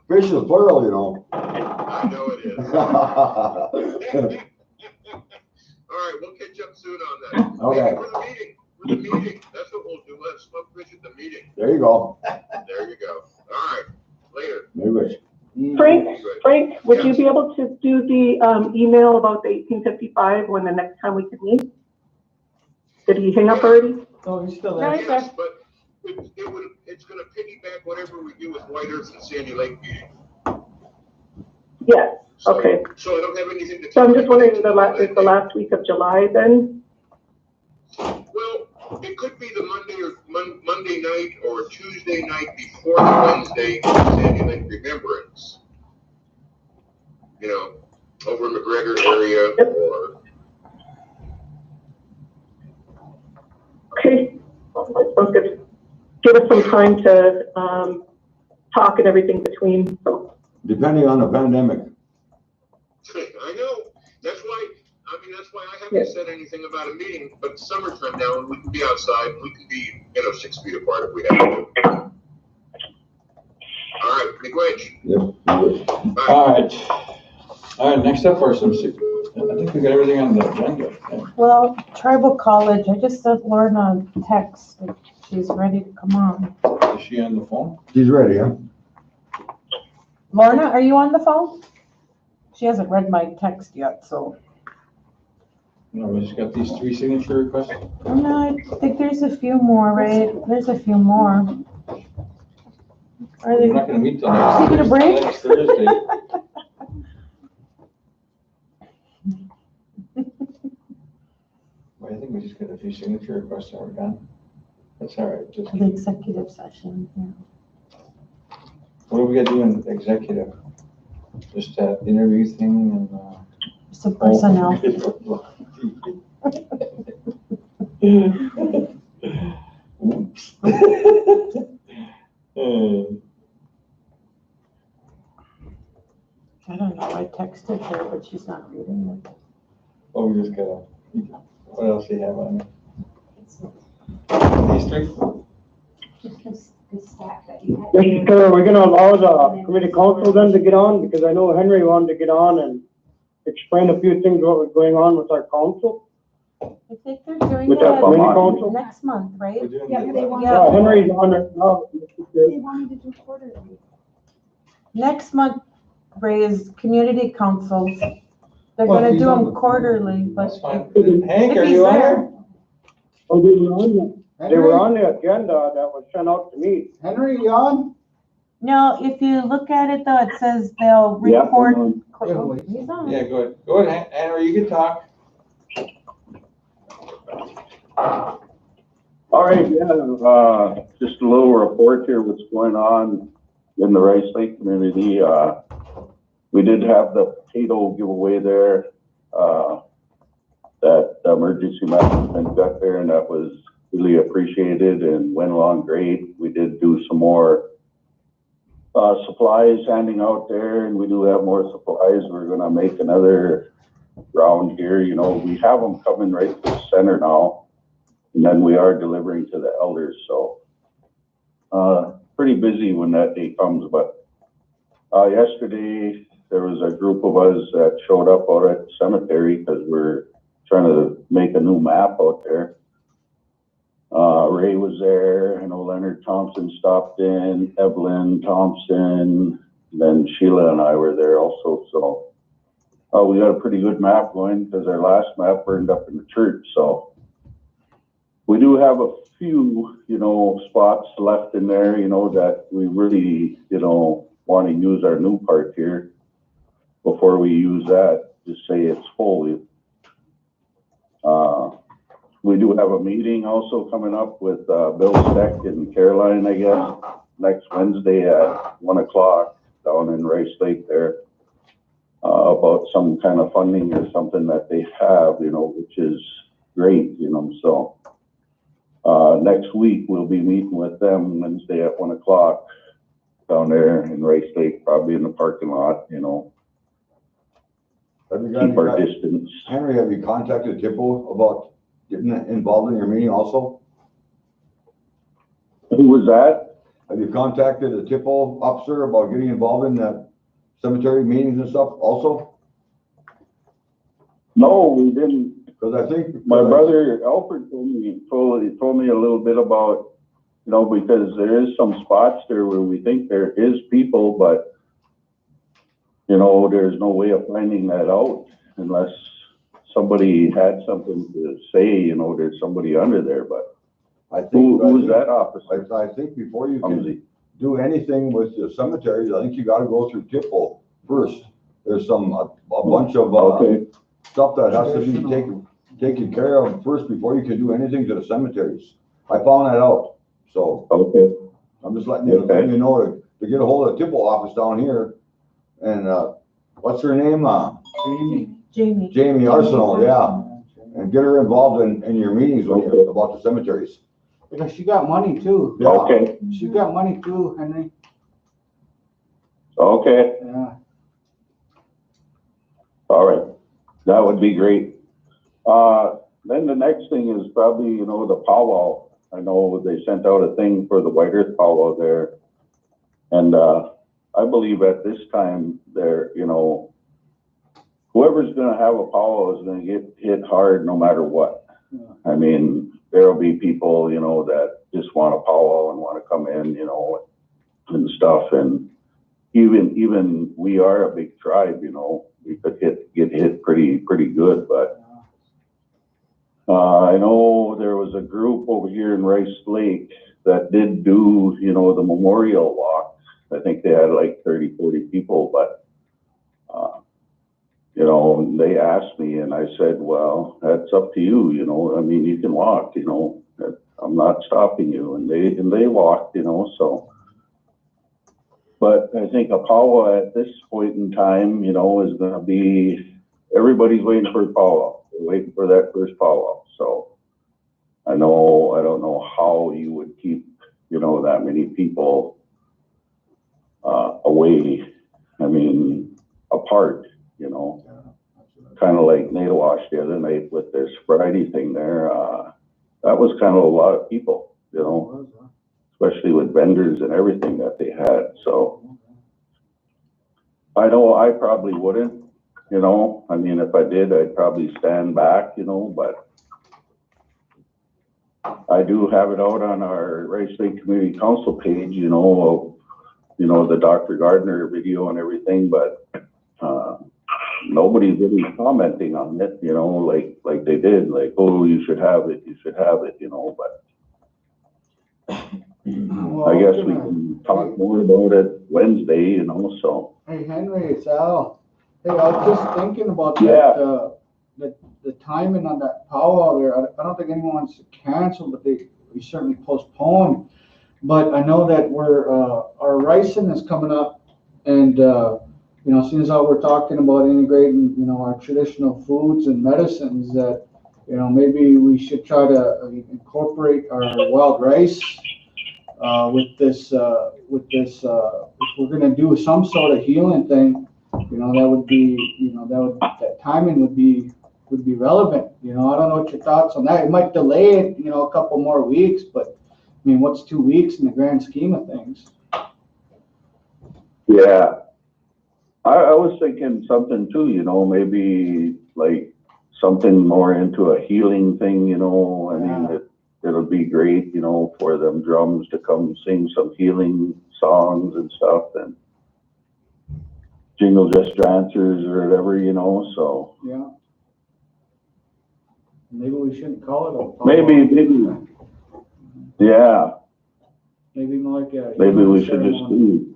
Speaker 6: Fish is plural,
Speaker 10: I know it is. All right, we'll catch up soon on that.
Speaker 6: Okay.
Speaker 10: Maybe for the meeting. That's what we'll do. We'll have smoke fish at the meeting.
Speaker 6: There you go.
Speaker 10: There you go. All right, later.
Speaker 6: Maybe.
Speaker 8: Frank, would you be able to do the email about the 1855 when the next time we could meet? Did he hang up already?
Speaker 2: Oh, he's still there.
Speaker 8: Right.
Speaker 10: Yes, but it's gonna piggyback whatever we do with White Earth and Sandy Lake meeting.
Speaker 8: Yes,
Speaker 10: So-
Speaker 8: okay.
Speaker 10: So I don't have anything to.
Speaker 8: So I'm just wondering, is the last week of July then?
Speaker 10: Well, it could be the Monday night or Tuesday night before the Wednesday Sandy Lake Remembrance. Over in McGregor area or.
Speaker 8: Okay, sounds good. Give us some time to talk and everything between. So.
Speaker 6: Depending on the pandemic.
Speaker 10: I know. That's why I haven't said anything about a meeting, but it's summertime now and we can be outside. We can be, 6 feet apart if we have to. All right, big wedge.
Speaker 6: Yep.
Speaker 10: Bye.
Speaker 1: All right, next up for some, I think we got everything on the agenda.
Speaker 7: Well, tribal college, I just sent Lorna a text that she's ready to come on.
Speaker 1: Is she on the phone?
Speaker 6: She's ready, huh?
Speaker 7: Lorna, are you on the phone? She hasn't read my text yet, so.
Speaker 1: No, we just got these 3 signature requests.
Speaker 7: No, I think there's a few more, right? There's a few more. Are
Speaker 1: We're
Speaker 7: they?
Speaker 1: not gonna meet till next.
Speaker 7: Taking a break?
Speaker 1: Next Thursday. Well, I think we just got a few signature requests that were done. That's all right. Just,
Speaker 7: The executive session, yeah.
Speaker 1: what do we got to do in executive? Just that interview thing and,
Speaker 7: Some personnel.
Speaker 1: Oops.
Speaker 7: I don't know, I texted her, but she's not reading it.
Speaker 1: Oh, we just gotta, what else do you have on there? These 3?
Speaker 4: Mr. Chair, are we gonna allow the committee council then to get on? Because I know Henry wanted to get on and explain a few things what was going on with our council.
Speaker 7: I think they're doing
Speaker 4: With our committee
Speaker 7: it
Speaker 4: council?
Speaker 7: next month, right?
Speaker 1: We're doing
Speaker 7: Yeah,
Speaker 1: the-
Speaker 7: they want-
Speaker 4: Yeah, Henry's on it now.
Speaker 7: They wanted to do quarterly. Next month, Ray, is community councils. They're
Speaker 1: Well,
Speaker 7: gonna
Speaker 1: he's
Speaker 7: do
Speaker 1: on
Speaker 7: them
Speaker 1: the-
Speaker 7: quarterly,
Speaker 1: That's
Speaker 7: but
Speaker 1: fine. Hank,
Speaker 7: if
Speaker 1: are
Speaker 7: he's
Speaker 1: you on
Speaker 7: there.
Speaker 1: there?
Speaker 4: Oh, they were on the agenda that was sent out to me.
Speaker 3: Henry, you on?
Speaker 7: no, if you look at it though, it says they'll
Speaker 4: Yeah, I'm
Speaker 7: record.
Speaker 4: on.
Speaker 7: Oh, he's on.
Speaker 1: Yeah, go ahead. Go ahead, Henry, you can talk.
Speaker 11: All right, yeah, just a little report here, what's going on in the Rice Lake community. We did have the potato giveaway there, that emergency management got there, and that was really appreciated and went along great. We did do some more supplies handing out there, and we do have more supplies. We're gonna make another round here. We have them coming right to the center now. And then we are delivering to the elders, so pretty busy when that day comes. But yesterday there was a group of us that showed up out at the cemetery because we're trying to make a new map out there. Ray was there. I know Leonard Thompson stopped in, Evelyn Thompson, then Sheila and I were there also. So we got a pretty good map going because our last map burned up in the church. So we do have a few, spots left in there, that we really, want to use our new part here, before we use that, just say it's full. We do have a meeting also coming up with Bill Steck and Caroline, I guess, next Wednesday at 1 o'clock down in Rice Lake there, about some kind of funding or something that they have, you know, which is great, you know. So next week we'll be meeting with them Wednesday at 1 o'clock down there in Rice Lake, probably in the parking lot, you know. Keep our distance.
Speaker 6: Henry, have you contacted Tippo about getting involved in your meeting also?
Speaker 11: Who was that?
Speaker 6: Have you contacted the Tippo officer about getting involved in the cemetery meetings and stuff also?
Speaker 11: No, we didn't.
Speaker 6: Because I think
Speaker 11: My brother Alfred told me a little bit about, you know, because there is some spots there where we think there is people, but you know, there's no way of finding that out unless somebody had something to say, you know, there's somebody under there. But
Speaker 6: I think
Speaker 11: who's that officer?
Speaker 6: I think before you can do anything with the cemeteries, I think you got to go through Tippo first. There's a bunch of stuff that has to be taken care of first before you can do anything to the cemeteries. I found that out. So I'm just letting you know to get a hold of the Tippo office down here. And what's her name? Jamie Arsenal, yeah. And get her involved in your meetings about the cemeteries.
Speaker 2: Because she got money too.
Speaker 6: Yeah.
Speaker 11: Okay.
Speaker 2: She got money too, Henry.
Speaker 11: Okay.
Speaker 2: Yeah.
Speaker 11: All right. That would be great. Then the next thing is probably, you know, the powwow. I know they sent out a thing for the White Earth powwow there. And I believe at this time there, you know, whoever's going to have a powwow is going to get hit hard no matter what. Yeah. I mean, there'll be people, you know, that just want a powwow and want to come in, you know, and stuff. And even we are a big tribe, you know, we could get hit pretty good. But I know there was a group over here in Rice Lake that did do, you know, the memorial walk. I think they had like 30, 40 people, but, you know, they asked me and I said, well, that's up to you, you know, I mean, you can walk, you know, I'm not stopping you. And they walked, you know, so. But I think a powwow at this point in time, you know, is going to be, everybody's waiting for a powwow. They're waiting for that first powwow. So I don't know how you would keep, you know, that many people away, I mean, apart, you know, kind of like Nadawash the other night with their sobriety thing there. That was kind of a lot of people, you know, especially with vendors and everything that they had. So I know I probably wouldn't, you know, I mean, if I did, I'd probably stand back, you know, but I do have it out on our Rice Lake Community Council page, you know, the Dr. Gardner video and everything, but nobody's really commenting on it, you know, like they did, like, oh, you should have it, you know, but
Speaker 2: Well,
Speaker 11: I guess we can talk more about it Wednesday, you know, so.
Speaker 2: Hey, Henry, it's Al. Hey, I was just thinking about that, the timing on that powwow there. I don't think anyone wants to cancel, but we certainly postponed. But I know that our ricing is coming up, and you know, seeing as how we're talking about integrating, you know, our traditional foods and medicines, that, you know, maybe we should try to incorporate our wild rice with this. If we're gonna do some sort of healing thing, you know, that would be, you know, that timing would be relevant. You know, I don't know what your thoughts on that. It might delay it, you know, a couple more weeks, but I mean, what's 2 weeks in the grand scheme of things?
Speaker 11: Yeah, I was thinking something too, you know, maybe like something more into a healing thing, you know. I mean, it'll be great, you know, for them drums to come sing some healing songs and stuff, and jingle gesture answers or whatever, you know, so.
Speaker 2: Yeah. Maybe we shouldn't call it a
Speaker 11: Maybe, yeah.
Speaker 2: Maybe more like a.
Speaker 11: Maybe we should just do.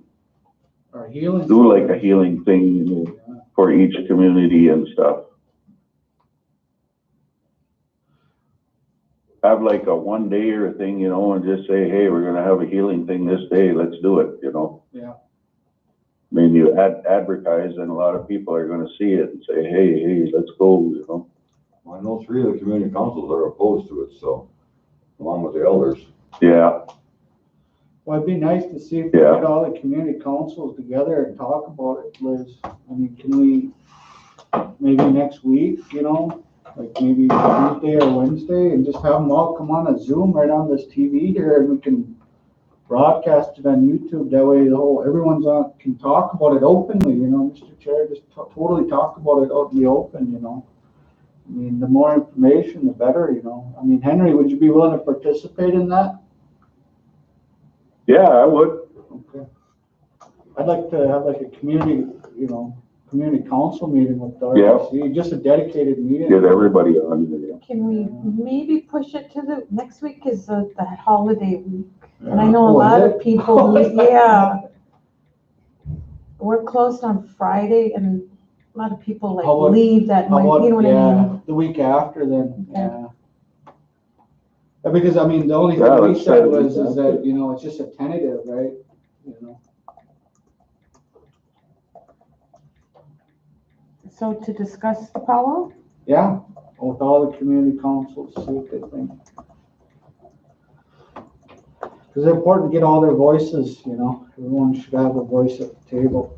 Speaker 2: Or healing.
Speaker 11: do like a healing thing for each community and stuff. Have like a 1 day or thing, and just say, hey, we're gonna have a healing thing this day, let's do it,
Speaker 2: Yeah.
Speaker 11: I mean, you advertise and a lot of people are gonna see it and say, hey, let's go,
Speaker 6: Well, I know 3 of the community councils are opposed to it, so, along with the elders.
Speaker 11: Yeah,
Speaker 2: Well, it'd be nice to see if we
Speaker 11: Yeah.
Speaker 2: get all the community councils together and talk about it, Liz. I mean, can we, maybe next week, like maybe Tuesday or Wednesday, and just have them all come on a Zoom right on this TV here, and we can broadcast it on YouTube. That way everyone's on, can talk about it openly, Mr. Chair, just totally talk about it out in the open, I mean, the more information, the better, I mean, Henry, would you be willing to participate in that?
Speaker 11: yeah, I would.
Speaker 2: Okay. I'd like to have like a community, community council meeting with the RBC, just a dedicated meeting.
Speaker 11: Get everybody on there.
Speaker 7: Can we maybe push it to the, next week is the holiday week. And I know a lot of people, yeah. We're closed on Friday and a lot of people like
Speaker 2: How about-
Speaker 7: leave that night, you know what I mean?
Speaker 2: The week after then,
Speaker 7: Okay.
Speaker 2: yeah. Because I mean, the only
Speaker 11: Yeah,
Speaker 2: thing we
Speaker 11: let's
Speaker 2: said
Speaker 11: try to
Speaker 2: was,
Speaker 11: do
Speaker 2: is
Speaker 11: that.
Speaker 2: that, it's just a tentative, right?
Speaker 7: So to discuss the powwow?
Speaker 2: Yeah, with all the community councils, see what they think. Because it's important to get all their voices, everyone should have a voice at the table.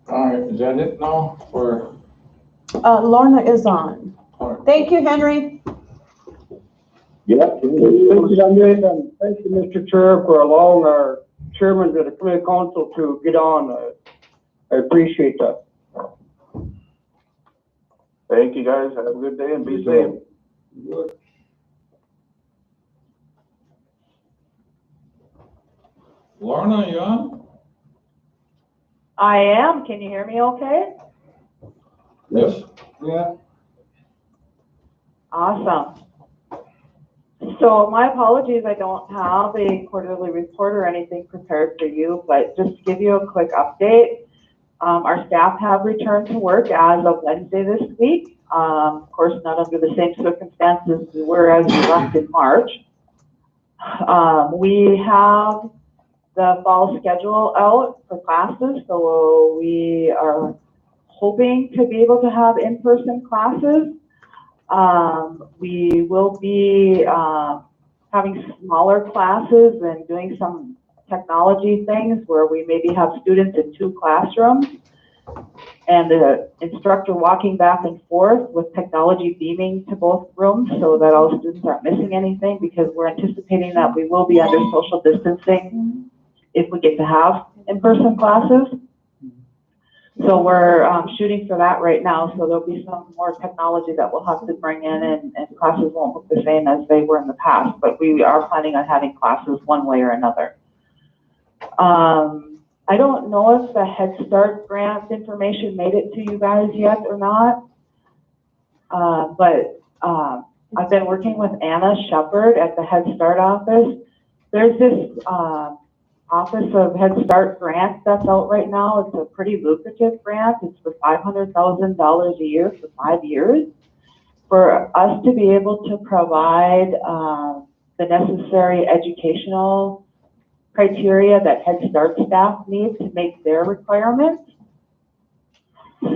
Speaker 1: All right, is that it now for?
Speaker 7: Lorna is on. Thank you, Henry.
Speaker 11: Yeah.
Speaker 4: Thank you, Henry, and thank you, Mr. Chair, for allowing our chairman of the community council to get on. I appreciate that.
Speaker 11: Thank you, guys. Have a good day and be safe.
Speaker 1: Lorna, you on?
Speaker 12: I am. Can you hear me okay?
Speaker 1: Yes.
Speaker 2: Yeah.
Speaker 12: Awesome. So my apologies, I don't have a quarterly report or anything prepared for you, but just to give you a quick update, our staff have returned to work as of Wednesday this week. Of course, not under the same circumstances we were as we left in March. We have the fall schedule out for classes, so we are hoping to be able to have in-person classes. We will be having smaller classes and doing some technology things where we maybe have students in 2 classrooms and the instructor walking back and forth with technology beaming to both rooms so that all students aren't missing anything, because we're anticipating that we will be under social distancing if we get to have in-person classes. So we're shooting for that right now. So there'll be some more technology that we'll have to bring in, and classes won't look the same as they were in the past, but we are planning on having classes one way or another. I don't know if the Head Start grant information made it to you guys yet or not, but I've been working with Anna Shepard at the Head Start office. There's this Office of Head Start grant that's out right now. It's a pretty lucrative grant. It's for $500,000 a year for 5 years for us to be able to provide the necessary educational criteria that Head Start staff need to make their requirements.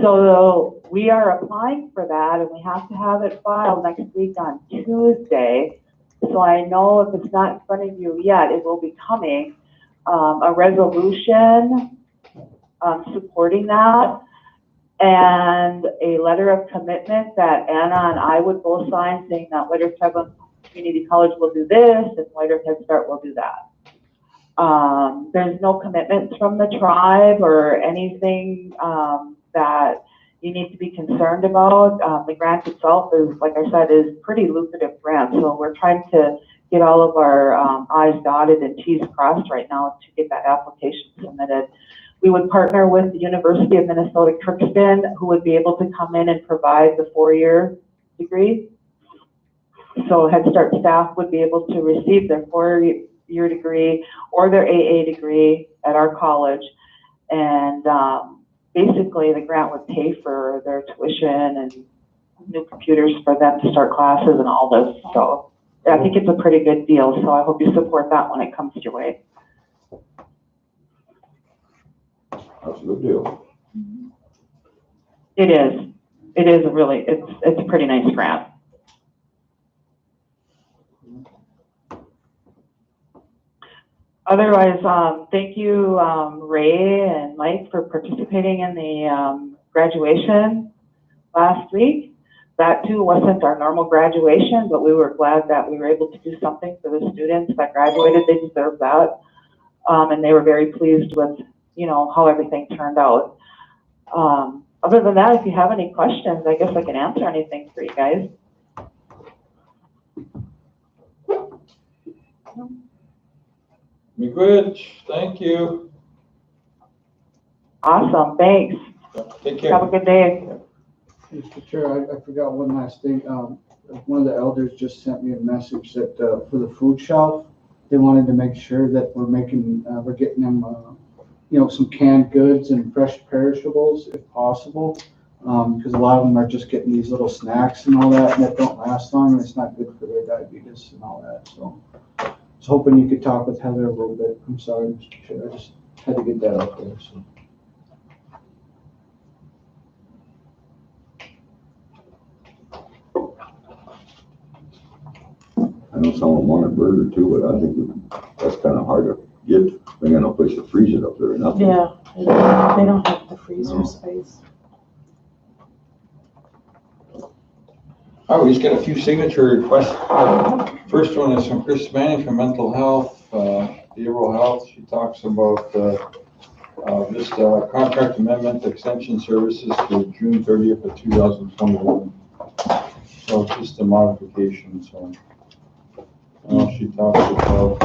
Speaker 12: So we are applying for that, and we have to have it filed next week on Tuesday. So I know if it's not in front of you yet, it will be coming. A resolution supporting that, and a letter of commitment that Anna and I would both sign, saying that White Earth Tribal Community College will do this and White Earth Head Start will do that. There's no commitments from the tribe or anything that you need to be concerned about. The grant itself is, like I said, is pretty lucrative grant, so we're trying to get all of our I's dotted and T's crossed right now to get that application submitted. We would partner with the University of Minnesota Crookston, who would be able to come in and provide the 4-year degree. So Head Start staff would be able to receive their 4-year degree or their AA degree at our college. And basically the grant would pay for their tuition and new computers for them to start classes and all this. So I think it's a pretty good deal. So I hope you support that when it comes your way.
Speaker 6: That's a good deal.
Speaker 12: It is. It is it's a pretty nice grant. Otherwise, thank you, Ray and Mike, for participating in the graduation last week. That too wasn't our normal graduation, but we were glad that we were able to do something for the students that graduated. They deserve that. And they were very pleased with, how everything turned out. Other than that, if you have any questions, I guess I can answer anything for you guys.
Speaker 1: Be good. Thank you.
Speaker 12: Awesome. Thanks.
Speaker 1: Take care.
Speaker 12: Have a good day.
Speaker 2: Mr. Chair, I forgot one last thing. One of the elders just sent me a message that for the food shelf, they wanted to make sure that we're getting them, some canned goods and fresh perishables if possible. Because a lot of them are just getting these little snacks and all that, and that don't last long, and it's not good for their diabetes and all that. So I was hoping you could talk with Heather a little bit. I'm sorry, Mr. Chair, I just had to get that out there. So.
Speaker 6: I know someone wanted a burger too, but I think that's kind of hard to get. We got no place to freeze it up there or nothing.
Speaker 7: Yeah, they don't have the freezer space.
Speaker 1: Oh, we just got a few signature requests. First one is from Chris Manning from Mental Health, Behavioral Health. She talks about this contract amendment extension services to June 30th of 2021. So it's just a modification. So she talks about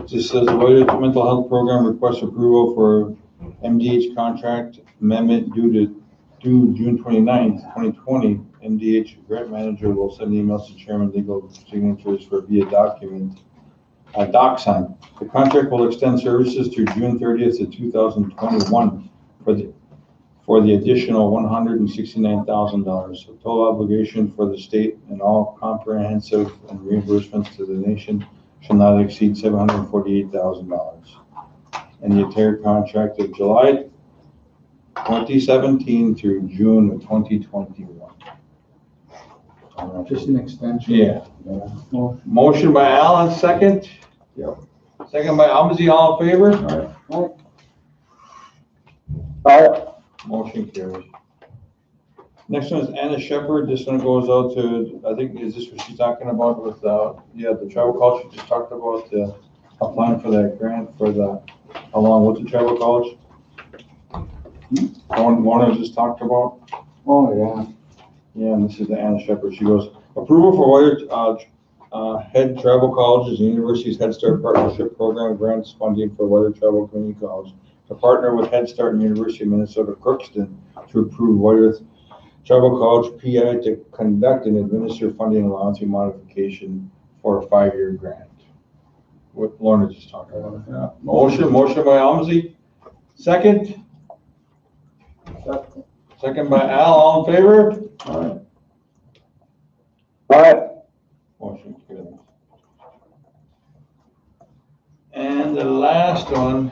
Speaker 1: just says the White Mental Health Program requests approval for MDH contract amendment due June 29th, 2020. MDH grant manager will send emails to chairman legal signatures for via document, DocSign. The contract will extend services to June 30th of 2021 for the additional $169,000. So total obligation for the state and all comprehensive and reimbursements to the nation shall not exceed $748,000. And the entire contract of July 2017 through June of 2021.
Speaker 2: Just an extension.
Speaker 1: Yeah. Motion by Alan, second.
Speaker 6: Yep.
Speaker 1: Second by Umsey, all in favor?
Speaker 6: All right.
Speaker 1: Aye. Motion carries. Next one is Anna Shepherd. This one goes out to, I think, is this what she's talking about with, the travel college? She just talked about applying for that grant for how long, what's the travel college? One I just talked about?
Speaker 2: Oh, yeah.
Speaker 1: Yeah, and this is the Anna Shepherd. She goes, approval for Head Travel Colleges and Universities Head Start Partnership Program grants funding for Whitehead Travel Community College to partner with Head Start and University of Minnesota Crookston to approve Whitehead Travel College PI to conduct and administer funding allowance modification for a 5-year grant. What Lorna just talked about. Yeah. Motion by Umsey. Second. Second by Al, all in favor?
Speaker 6: All right.
Speaker 1: All right. Motion carries. And the last one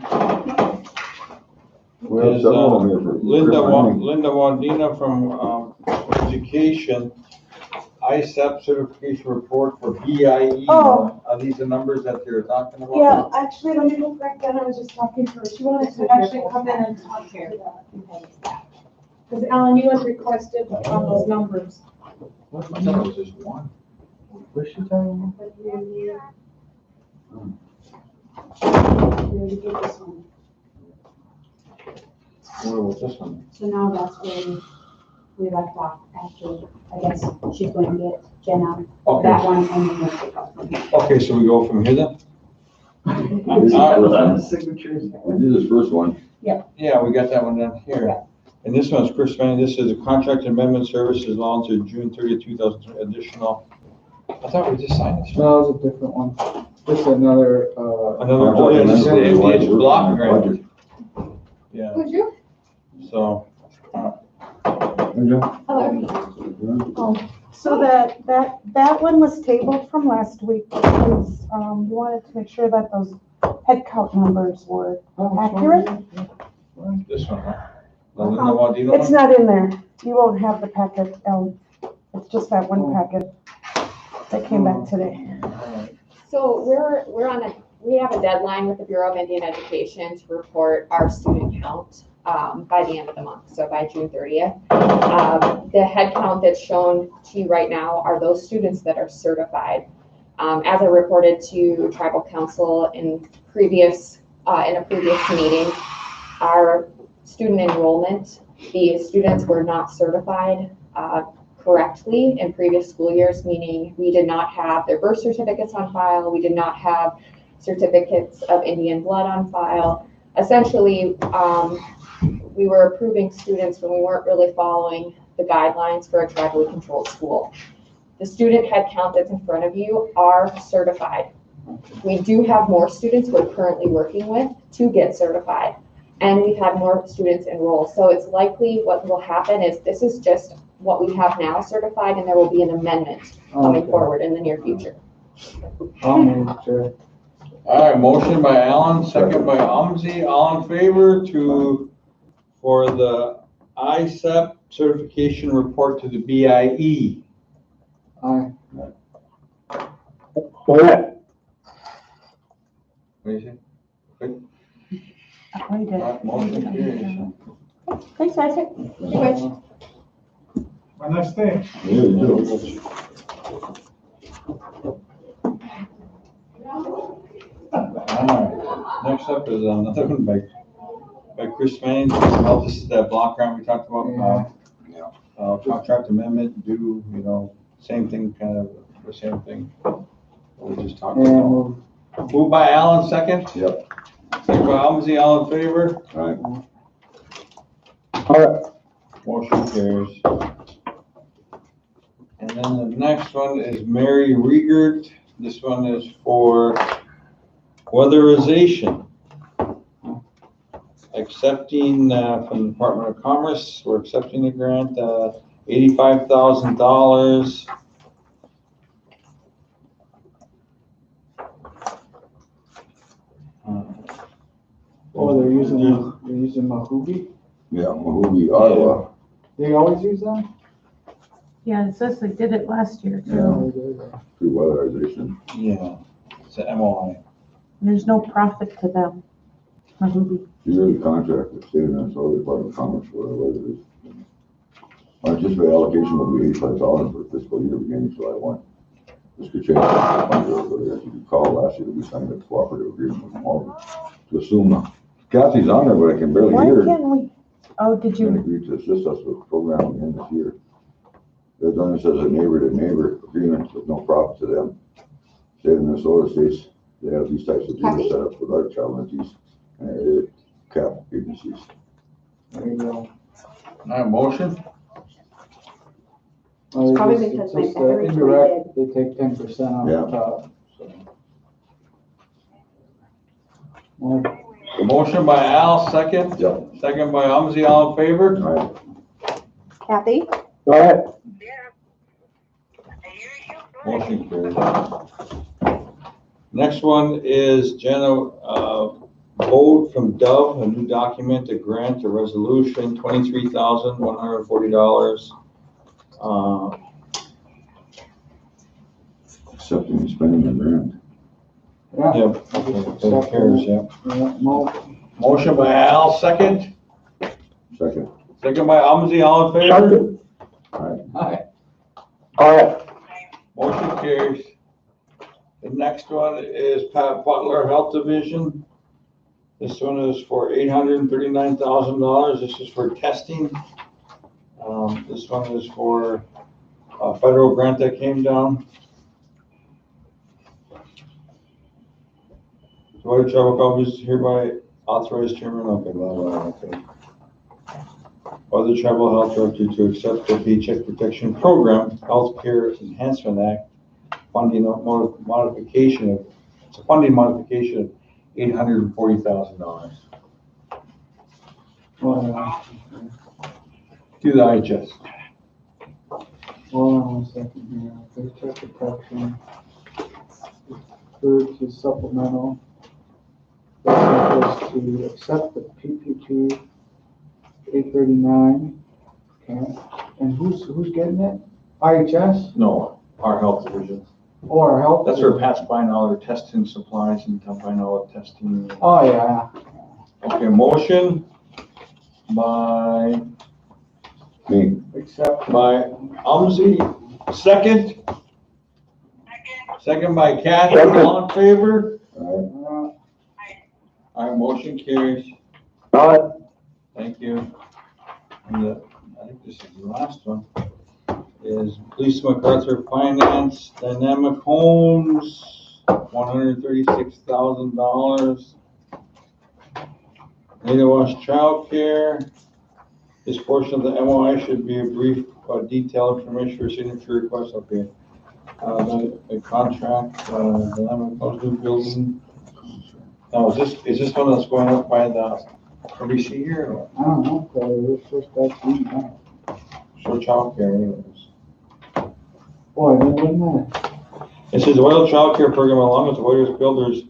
Speaker 6: We have
Speaker 1: is
Speaker 6: several of them here for
Speaker 1: Linda Wandina from Education, ISAP certification report for BIE.
Speaker 7: Oh.
Speaker 1: Are these the numbers that you're talking about?
Speaker 7: Yeah, actually, let me go back then. I was just talking to her. She wanted to actually come in and talk to that. Because Alan, you had requested on those numbers.
Speaker 1: I thought it was just one.
Speaker 2: What's she talking about?
Speaker 1: Where was this one?
Speaker 9: So now that's where we left off after, I guess, she's going to get Jenna
Speaker 1: Okay.
Speaker 9: that one and then we'll pick up from here.
Speaker 1: Okay, so we go from here then?
Speaker 6: Signatures. We did this first one.
Speaker 1: Yeah, we got that one down here. And this one's Chris Manning. This is a contract amendment services law to June 30th, 2000 additional. I thought we just signed this.
Speaker 2: No, it was a different one. This is another,
Speaker 1: Another, oh, yeah, this is the MDH block grant. Yeah,
Speaker 9: Would you?
Speaker 1: so,
Speaker 7: So that one was tabled from last week because, you wanted to make sure that those head count numbers were accurate.
Speaker 1: this one, huh? The Wadena
Speaker 7: It's
Speaker 1: one?
Speaker 7: not in there. You won't have the packet, it's just that one packet that came back today.
Speaker 13: So we have a deadline with the Bureau of Indian Education to report our student count by the end of the month, so by June 30th. The head count that's shown to you right now are those students that are certified. As I reported to Tribal Council in a previous meeting, our student enrollment, the students were not certified correctly in previous school years, meaning we did not have their birth certificates on file, we did not have certificates of Indian blood on file. Essentially, we were approving students when we weren't really following the guidelines for a tribally controlled school. The student head count that's in front of you are certified. We do have more students we're currently working with to get certified, and we've had more students enroll. So it's likely what will happen is this is just what we have now certified, and there will be an amendment coming forward in the near future.
Speaker 2: Sure.
Speaker 1: All right, motion by Allen, second by Umsey, all in favor for the ISEP certification report to the BIE.
Speaker 2: Aye.
Speaker 1: What do you say? Motion carries.
Speaker 7: Thanks, Isaac.
Speaker 3: My next thing.
Speaker 6: Yeah, you do.
Speaker 1: Alright, next up is another one by Chris Manning. This is that block grant we talked about. Contract amendment due, same thing, kind of the same thing. What we just talked about. Moved by Allen, second.
Speaker 6: Yep.
Speaker 1: Second by Umsey, all in favor?
Speaker 6: All
Speaker 1: right. Motion carries. And then the next one is Mary Riegert. This one is for weatherization. Accepting from the Department of Commerce, we're accepting the grant, $85,000.
Speaker 2: They're using Mahubi?
Speaker 6: Yeah, Mahubi, Ottawa.
Speaker 2: They always use them?
Speaker 7: Yeah, it says they did it last year
Speaker 2: Yeah,
Speaker 7: too.
Speaker 2: they do.
Speaker 6: Through weatherization.
Speaker 1: Yeah, it's an MOI.
Speaker 7: There's no profit to them. Mahubi.
Speaker 6: Yearly contract with state of Minnesota Department of Commerce for weatherization. Anticipated allocation will be $85,000 for fiscal year beginning July 1. This could change. As you recall, last year we signed a cooperative agreement with them all to assume. Kathy's on there, but I can barely
Speaker 7: Why
Speaker 6: hear her.
Speaker 7: can't we? Oh, did
Speaker 6: And
Speaker 7: you?
Speaker 6: agreed to assist us with programming in this year. They've done this as a neighbor-to-neighbor agreement with no profit to them. State of Minnesota states they have these types of agreements set up with our child entities and cap agencies.
Speaker 2: There you go.
Speaker 1: Motion?
Speaker 2: Well,
Speaker 8: Probably
Speaker 2: it's
Speaker 8: because my
Speaker 2: just,
Speaker 8: battery's
Speaker 2: indirect, they take 10% off
Speaker 6: Yeah.
Speaker 2: the top. So.
Speaker 1: The motion by Al, second.
Speaker 6: Yep.
Speaker 1: Second by Umsey, all in favor?
Speaker 6: All right.
Speaker 9: Kathy?
Speaker 1: Go ahead. Motion carried. Next one is Jenna Bode from Dove, a new document, a grant, a resolution, $23,140.
Speaker 6: Accepting and spending the grant.
Speaker 1: Yep, that carries, yeah. Motion by Al, second.
Speaker 6: Second.
Speaker 1: Second by Umsey, all in favor?
Speaker 2: Aye.
Speaker 1: All right. Motion carries. The next one is Pat Butler Health Division. This one is for $839,000. This is for testing. This one is for a federal grant that came down. Dwight Tribal Companies hereby authorized chairman. Okay, blah, blah, okay. or the Tribal Health Director to accept the Paycheck Protection Program Healthcare Enhancement Act funding modification of, it's a funding modification of $840,000 to the IHS.
Speaker 2: Hold on a second here. Paycheck protection. Third to supplemental. That is to accept the PPP 839. Okay. And who's getting it? IHS?
Speaker 1: No, our health division.
Speaker 2: Or our health?
Speaker 1: That's where Pat's buying all their testing supplies and buying all the testing.
Speaker 2: Oh, yeah.
Speaker 1: Okay, motion by
Speaker 6: Me.
Speaker 2: Accept.
Speaker 1: by Umsey, second. Second by Kathy, all in favor? All right, motion carries. Thank you. And I think this is the last one, is Lisa MacArthur Finance, Dynamic Homes, $136,000. Nita Wash Childcare. This portion of the MOI should be a brief, detailed information for signature request. Okay. The contract, Dynamic Homes new building. Now, is this one that's going up by the RBC here? Or?
Speaker 2: I don't know, it's just that thing.
Speaker 1: For childcare anyways.
Speaker 2: Boy, didn't that.
Speaker 1: It says the Oil Child Care Program, along with the Warriors Builders,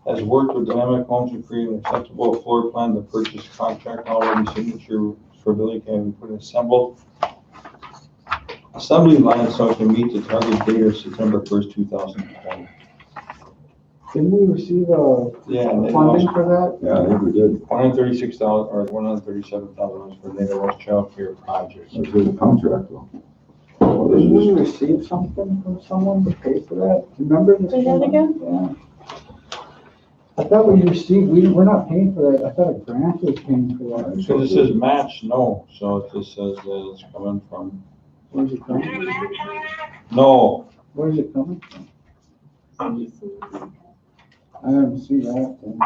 Speaker 1: has worked with Dynamic Homes to create an acceptable floor plan. The purchase contract already signature for Billy can be put assembled. Assembly line so it can meet the target date of September 1st, 2020.
Speaker 2: Didn't we receive
Speaker 1: Yeah,
Speaker 2: funding for that?
Speaker 6: Yeah, I think we did.
Speaker 1: $136,000 or $137,000 for Native West Child Care project.
Speaker 6: That's a good contract though.
Speaker 2: Didn't we receive something from someone to pay for that? Remember this?
Speaker 7: Say that again?
Speaker 2: Yeah. I thought we received, we're not paying for that. I thought a grant was paying for that.
Speaker 1: Because it says match, no, so it just says that it's coming from,
Speaker 2: Where's it coming?
Speaker 1: no.
Speaker 2: Where's it coming from? I haven't seen that thing.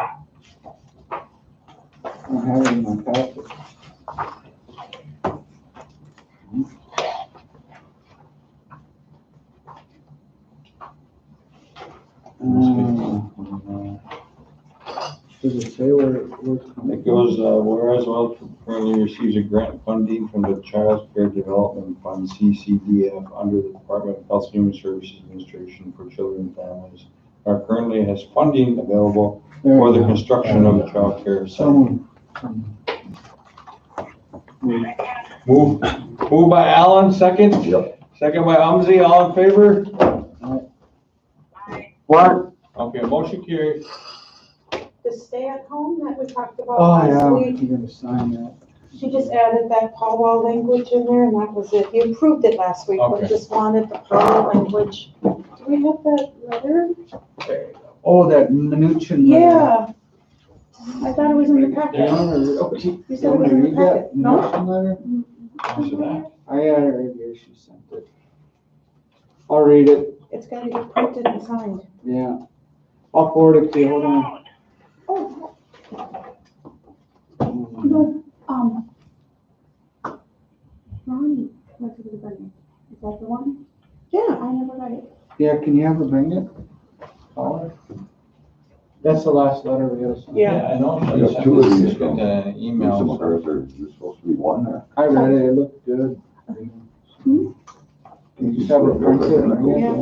Speaker 2: I don't have it in my packet. Does it say where it's coming?
Speaker 1: It goes, whereas Well currently receives a grant funding from the Child Care Development Fund, CCDF, under the Department of Health and Human Services Administration for Children and Families, or currently has funding available for the construction of a child care center. Move by Allen, second?
Speaker 6: Yep.
Speaker 1: Second by Umsey, all in favor?
Speaker 2: What?
Speaker 1: Okay, motion carries.
Speaker 7: The stay at home that we talked about
Speaker 2: Oh,
Speaker 7: last
Speaker 2: yeah,
Speaker 7: week,
Speaker 2: you're gonna sign that.
Speaker 7: she just added that powwow language in there and that was it. You approved it last week, but
Speaker 1: Okay.
Speaker 7: just wanted the powwow language. Do we have that letter?
Speaker 2: Oh, that Mnuchin.
Speaker 7: Yeah. I thought it was in the packet.
Speaker 2: You
Speaker 7: You said it was in the packet. No?
Speaker 2: letter?
Speaker 1: What's that?
Speaker 2: I had it right here, she sent it. I'll read it,
Speaker 7: It's gotta get printed and signed.
Speaker 2: yeah. I'll forward it to you, hold on.
Speaker 13: Oh, Ronnie, what's the burner? Is that the one?
Speaker 7: Yeah.
Speaker 13: I never got it.
Speaker 2: Yeah, can you have her bring it? Call her. That's the last letter we gotta sign.
Speaker 7: Yeah.
Speaker 1: I know.
Speaker 6: I got two of these from
Speaker 1: The email.
Speaker 6: Lisa MacArthur. There's supposed to be one there.
Speaker 2: I read it, it looked good. Can you just have her print it and bring it?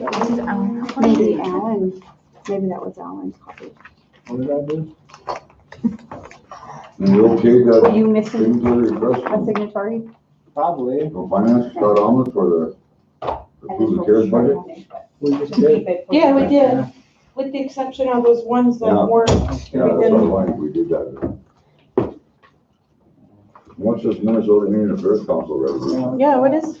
Speaker 9: Maybe Alan, maybe that was Alan's copy.
Speaker 2: What did I do?
Speaker 6: And you okay
Speaker 9: Were
Speaker 6: that
Speaker 9: you missing
Speaker 6: signatory request
Speaker 9: a
Speaker 6: from
Speaker 9: signatory?
Speaker 2: Probably.
Speaker 6: finance, Scott Almond for the approve the CARES budget?
Speaker 2: We just
Speaker 9: To
Speaker 2: did.
Speaker 9: keep it.
Speaker 7: Yeah, we did, with the exception of those ones that
Speaker 6: Yeah.
Speaker 7: weren't.
Speaker 6: Yeah, that's what I, we did that. What's this Minnesota Indian Affairs Council resolution?
Speaker 7: Yeah, what is?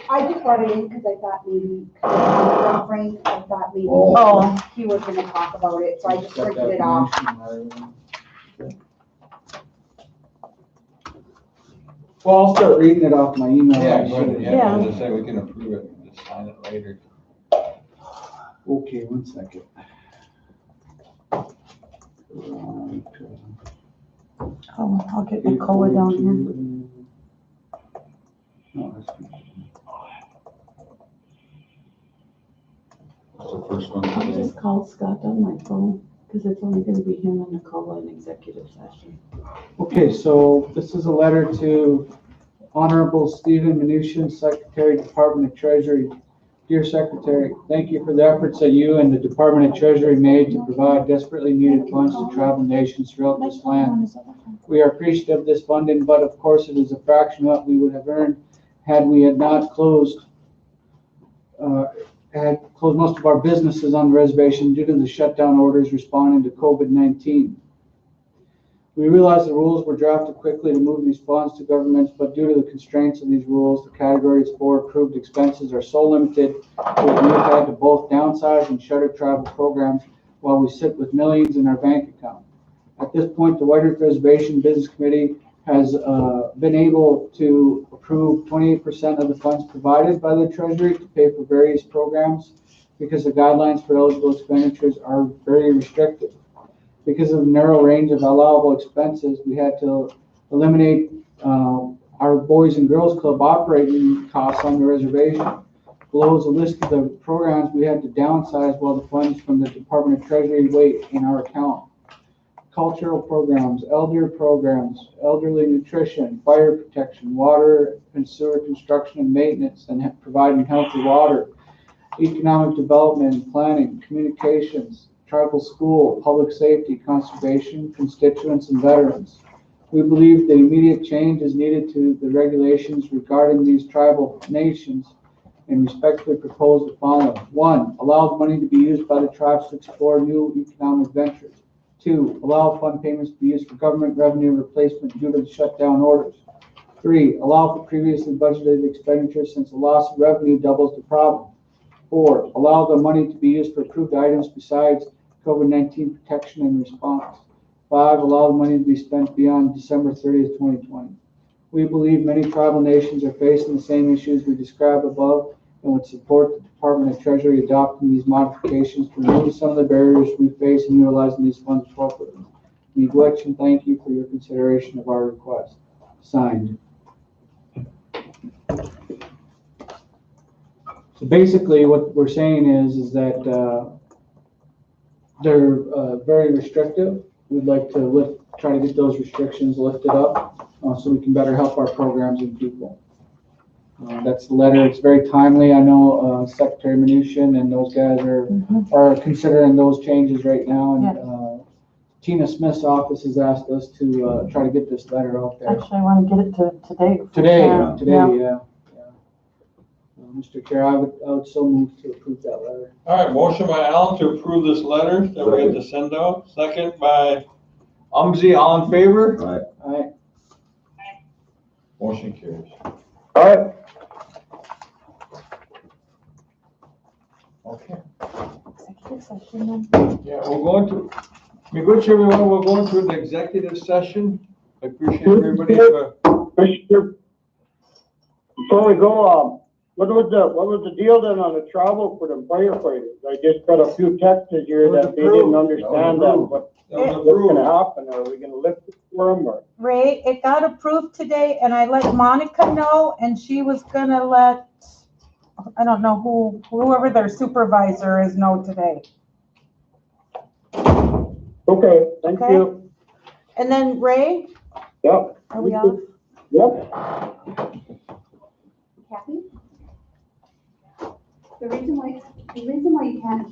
Speaker 9: I just brought it in because I thought maybe, from Frank, I thought maybe
Speaker 6: Oh.
Speaker 9: he was gonna talk about it, so I just
Speaker 2: Got
Speaker 9: printed
Speaker 2: that
Speaker 9: it off.
Speaker 2: Mnuchin letter. Well, I'll start reading it off my email.
Speaker 1: Yeah, go ahead,
Speaker 7: Yeah.
Speaker 1: yeah, as I say, we can approve it and just sign it later.
Speaker 2: Okay, one second.
Speaker 7: Oh, I'll get Nicola down here.
Speaker 2: No, that's
Speaker 1: That's the first one.
Speaker 7: I'll just call Scott on my phone, because it's only gonna be him and Nicola in executive session.
Speaker 2: okay, so this is a letter to Honorable Stephen Mnuchin, Secretary, Department of Treasury. Dear Secretary, thank you for the efforts that you and the Department of Treasury made to provide desperately needed funds to tribal nations throughout this land. We are appreciative of this funding, but of course it is a fraction of what we would have earned had we had not closed most of our businesses on the reservation due to the shutdown orders responding to COVID-19. We realize the rules were drafted quickly to move these funds to governments, but due to the constraints of these rules, the categories for approved expenses are so limited that we have had to both downsize and shutter tribal programs while we sit with millions in our bank account. At this point, the White Earth Reservation Business Committee has been able to approve 28% of the funds provided by the Treasury to pay for various programs because the guidelines for eligible expenditures are very restrictive. Because of the narrow range of allowable expenses, we had to eliminate our Boys and Girls Club operating costs on the reservation. Below is a list of the programs we had to downsize while the funds from the Department of Treasury wait in our account. Cultural programs, elderly nutrition, fire protection, water and sewer construction and maintenance, and providing healthy water, economic development and planning, communications, tribal school, public safety, conservation, constituents, and veterans. We believe the immediate change is needed to the regulations regarding these tribal nations and respectfully propose the following. 1, allow the money to be used by the tribes to explore new economic ventures. 2, allow fund payments to be used for government revenue replacement due to the shutdown orders. 3, allow for previously budgeted expenditures since the loss of revenue doubles the problem. 4, allow the money to be used for approved items besides COVID-19 protection and response. 5, allow the money to be spent beyond December 30th, 2020. We believe many tribal nations are facing the same issues we described above and would support the Department of Treasury adopting these modifications to remove some of the barriers we face in utilizing these funds appropriately. Miigwech, and thank you for your consideration of our request. Signed. So basically what we're saying is that they're very restrictive. We'd like to try to get those restrictions lifted up so we can better help our programs and people. That's the letter. It's very timely. I know Secretary Mnuchin and those guys are considering those changes right now. And Tina Smith's office has asked us to try to get this letter out there.
Speaker 7: Actually, I want to get it to today.
Speaker 2: Today, yeah. Mr. Chair, I would so move to approve that letter.
Speaker 1: All right, motion by Alan to approve this letter that we have to send out. Second by Umsey, all in favor?
Speaker 6: Aye.
Speaker 2: Aye.
Speaker 1: Motion carries.
Speaker 4: All right.
Speaker 1: Okay.
Speaker 7: Executive session then.
Speaker 1: Yeah, we're going to, Miigwech, everyone, we're going to an executive session. I appreciate everybody.
Speaker 4: Before we go, what was the deal then on the travel for the firefighters? I just got a few texts here that they didn't understand that. What's gonna happen? Are we gonna lift it for them or?
Speaker 7: Ray, it got approved today, and I let Monica know, and she was gonna let, I don't know whoever their supervisor is know today.
Speaker 4: Okay, thank you.
Speaker 7: And then Ray?
Speaker 4: Yep.
Speaker 7: Are we off?
Speaker 4: Yep.
Speaker 9: Kathy? The reason why you can't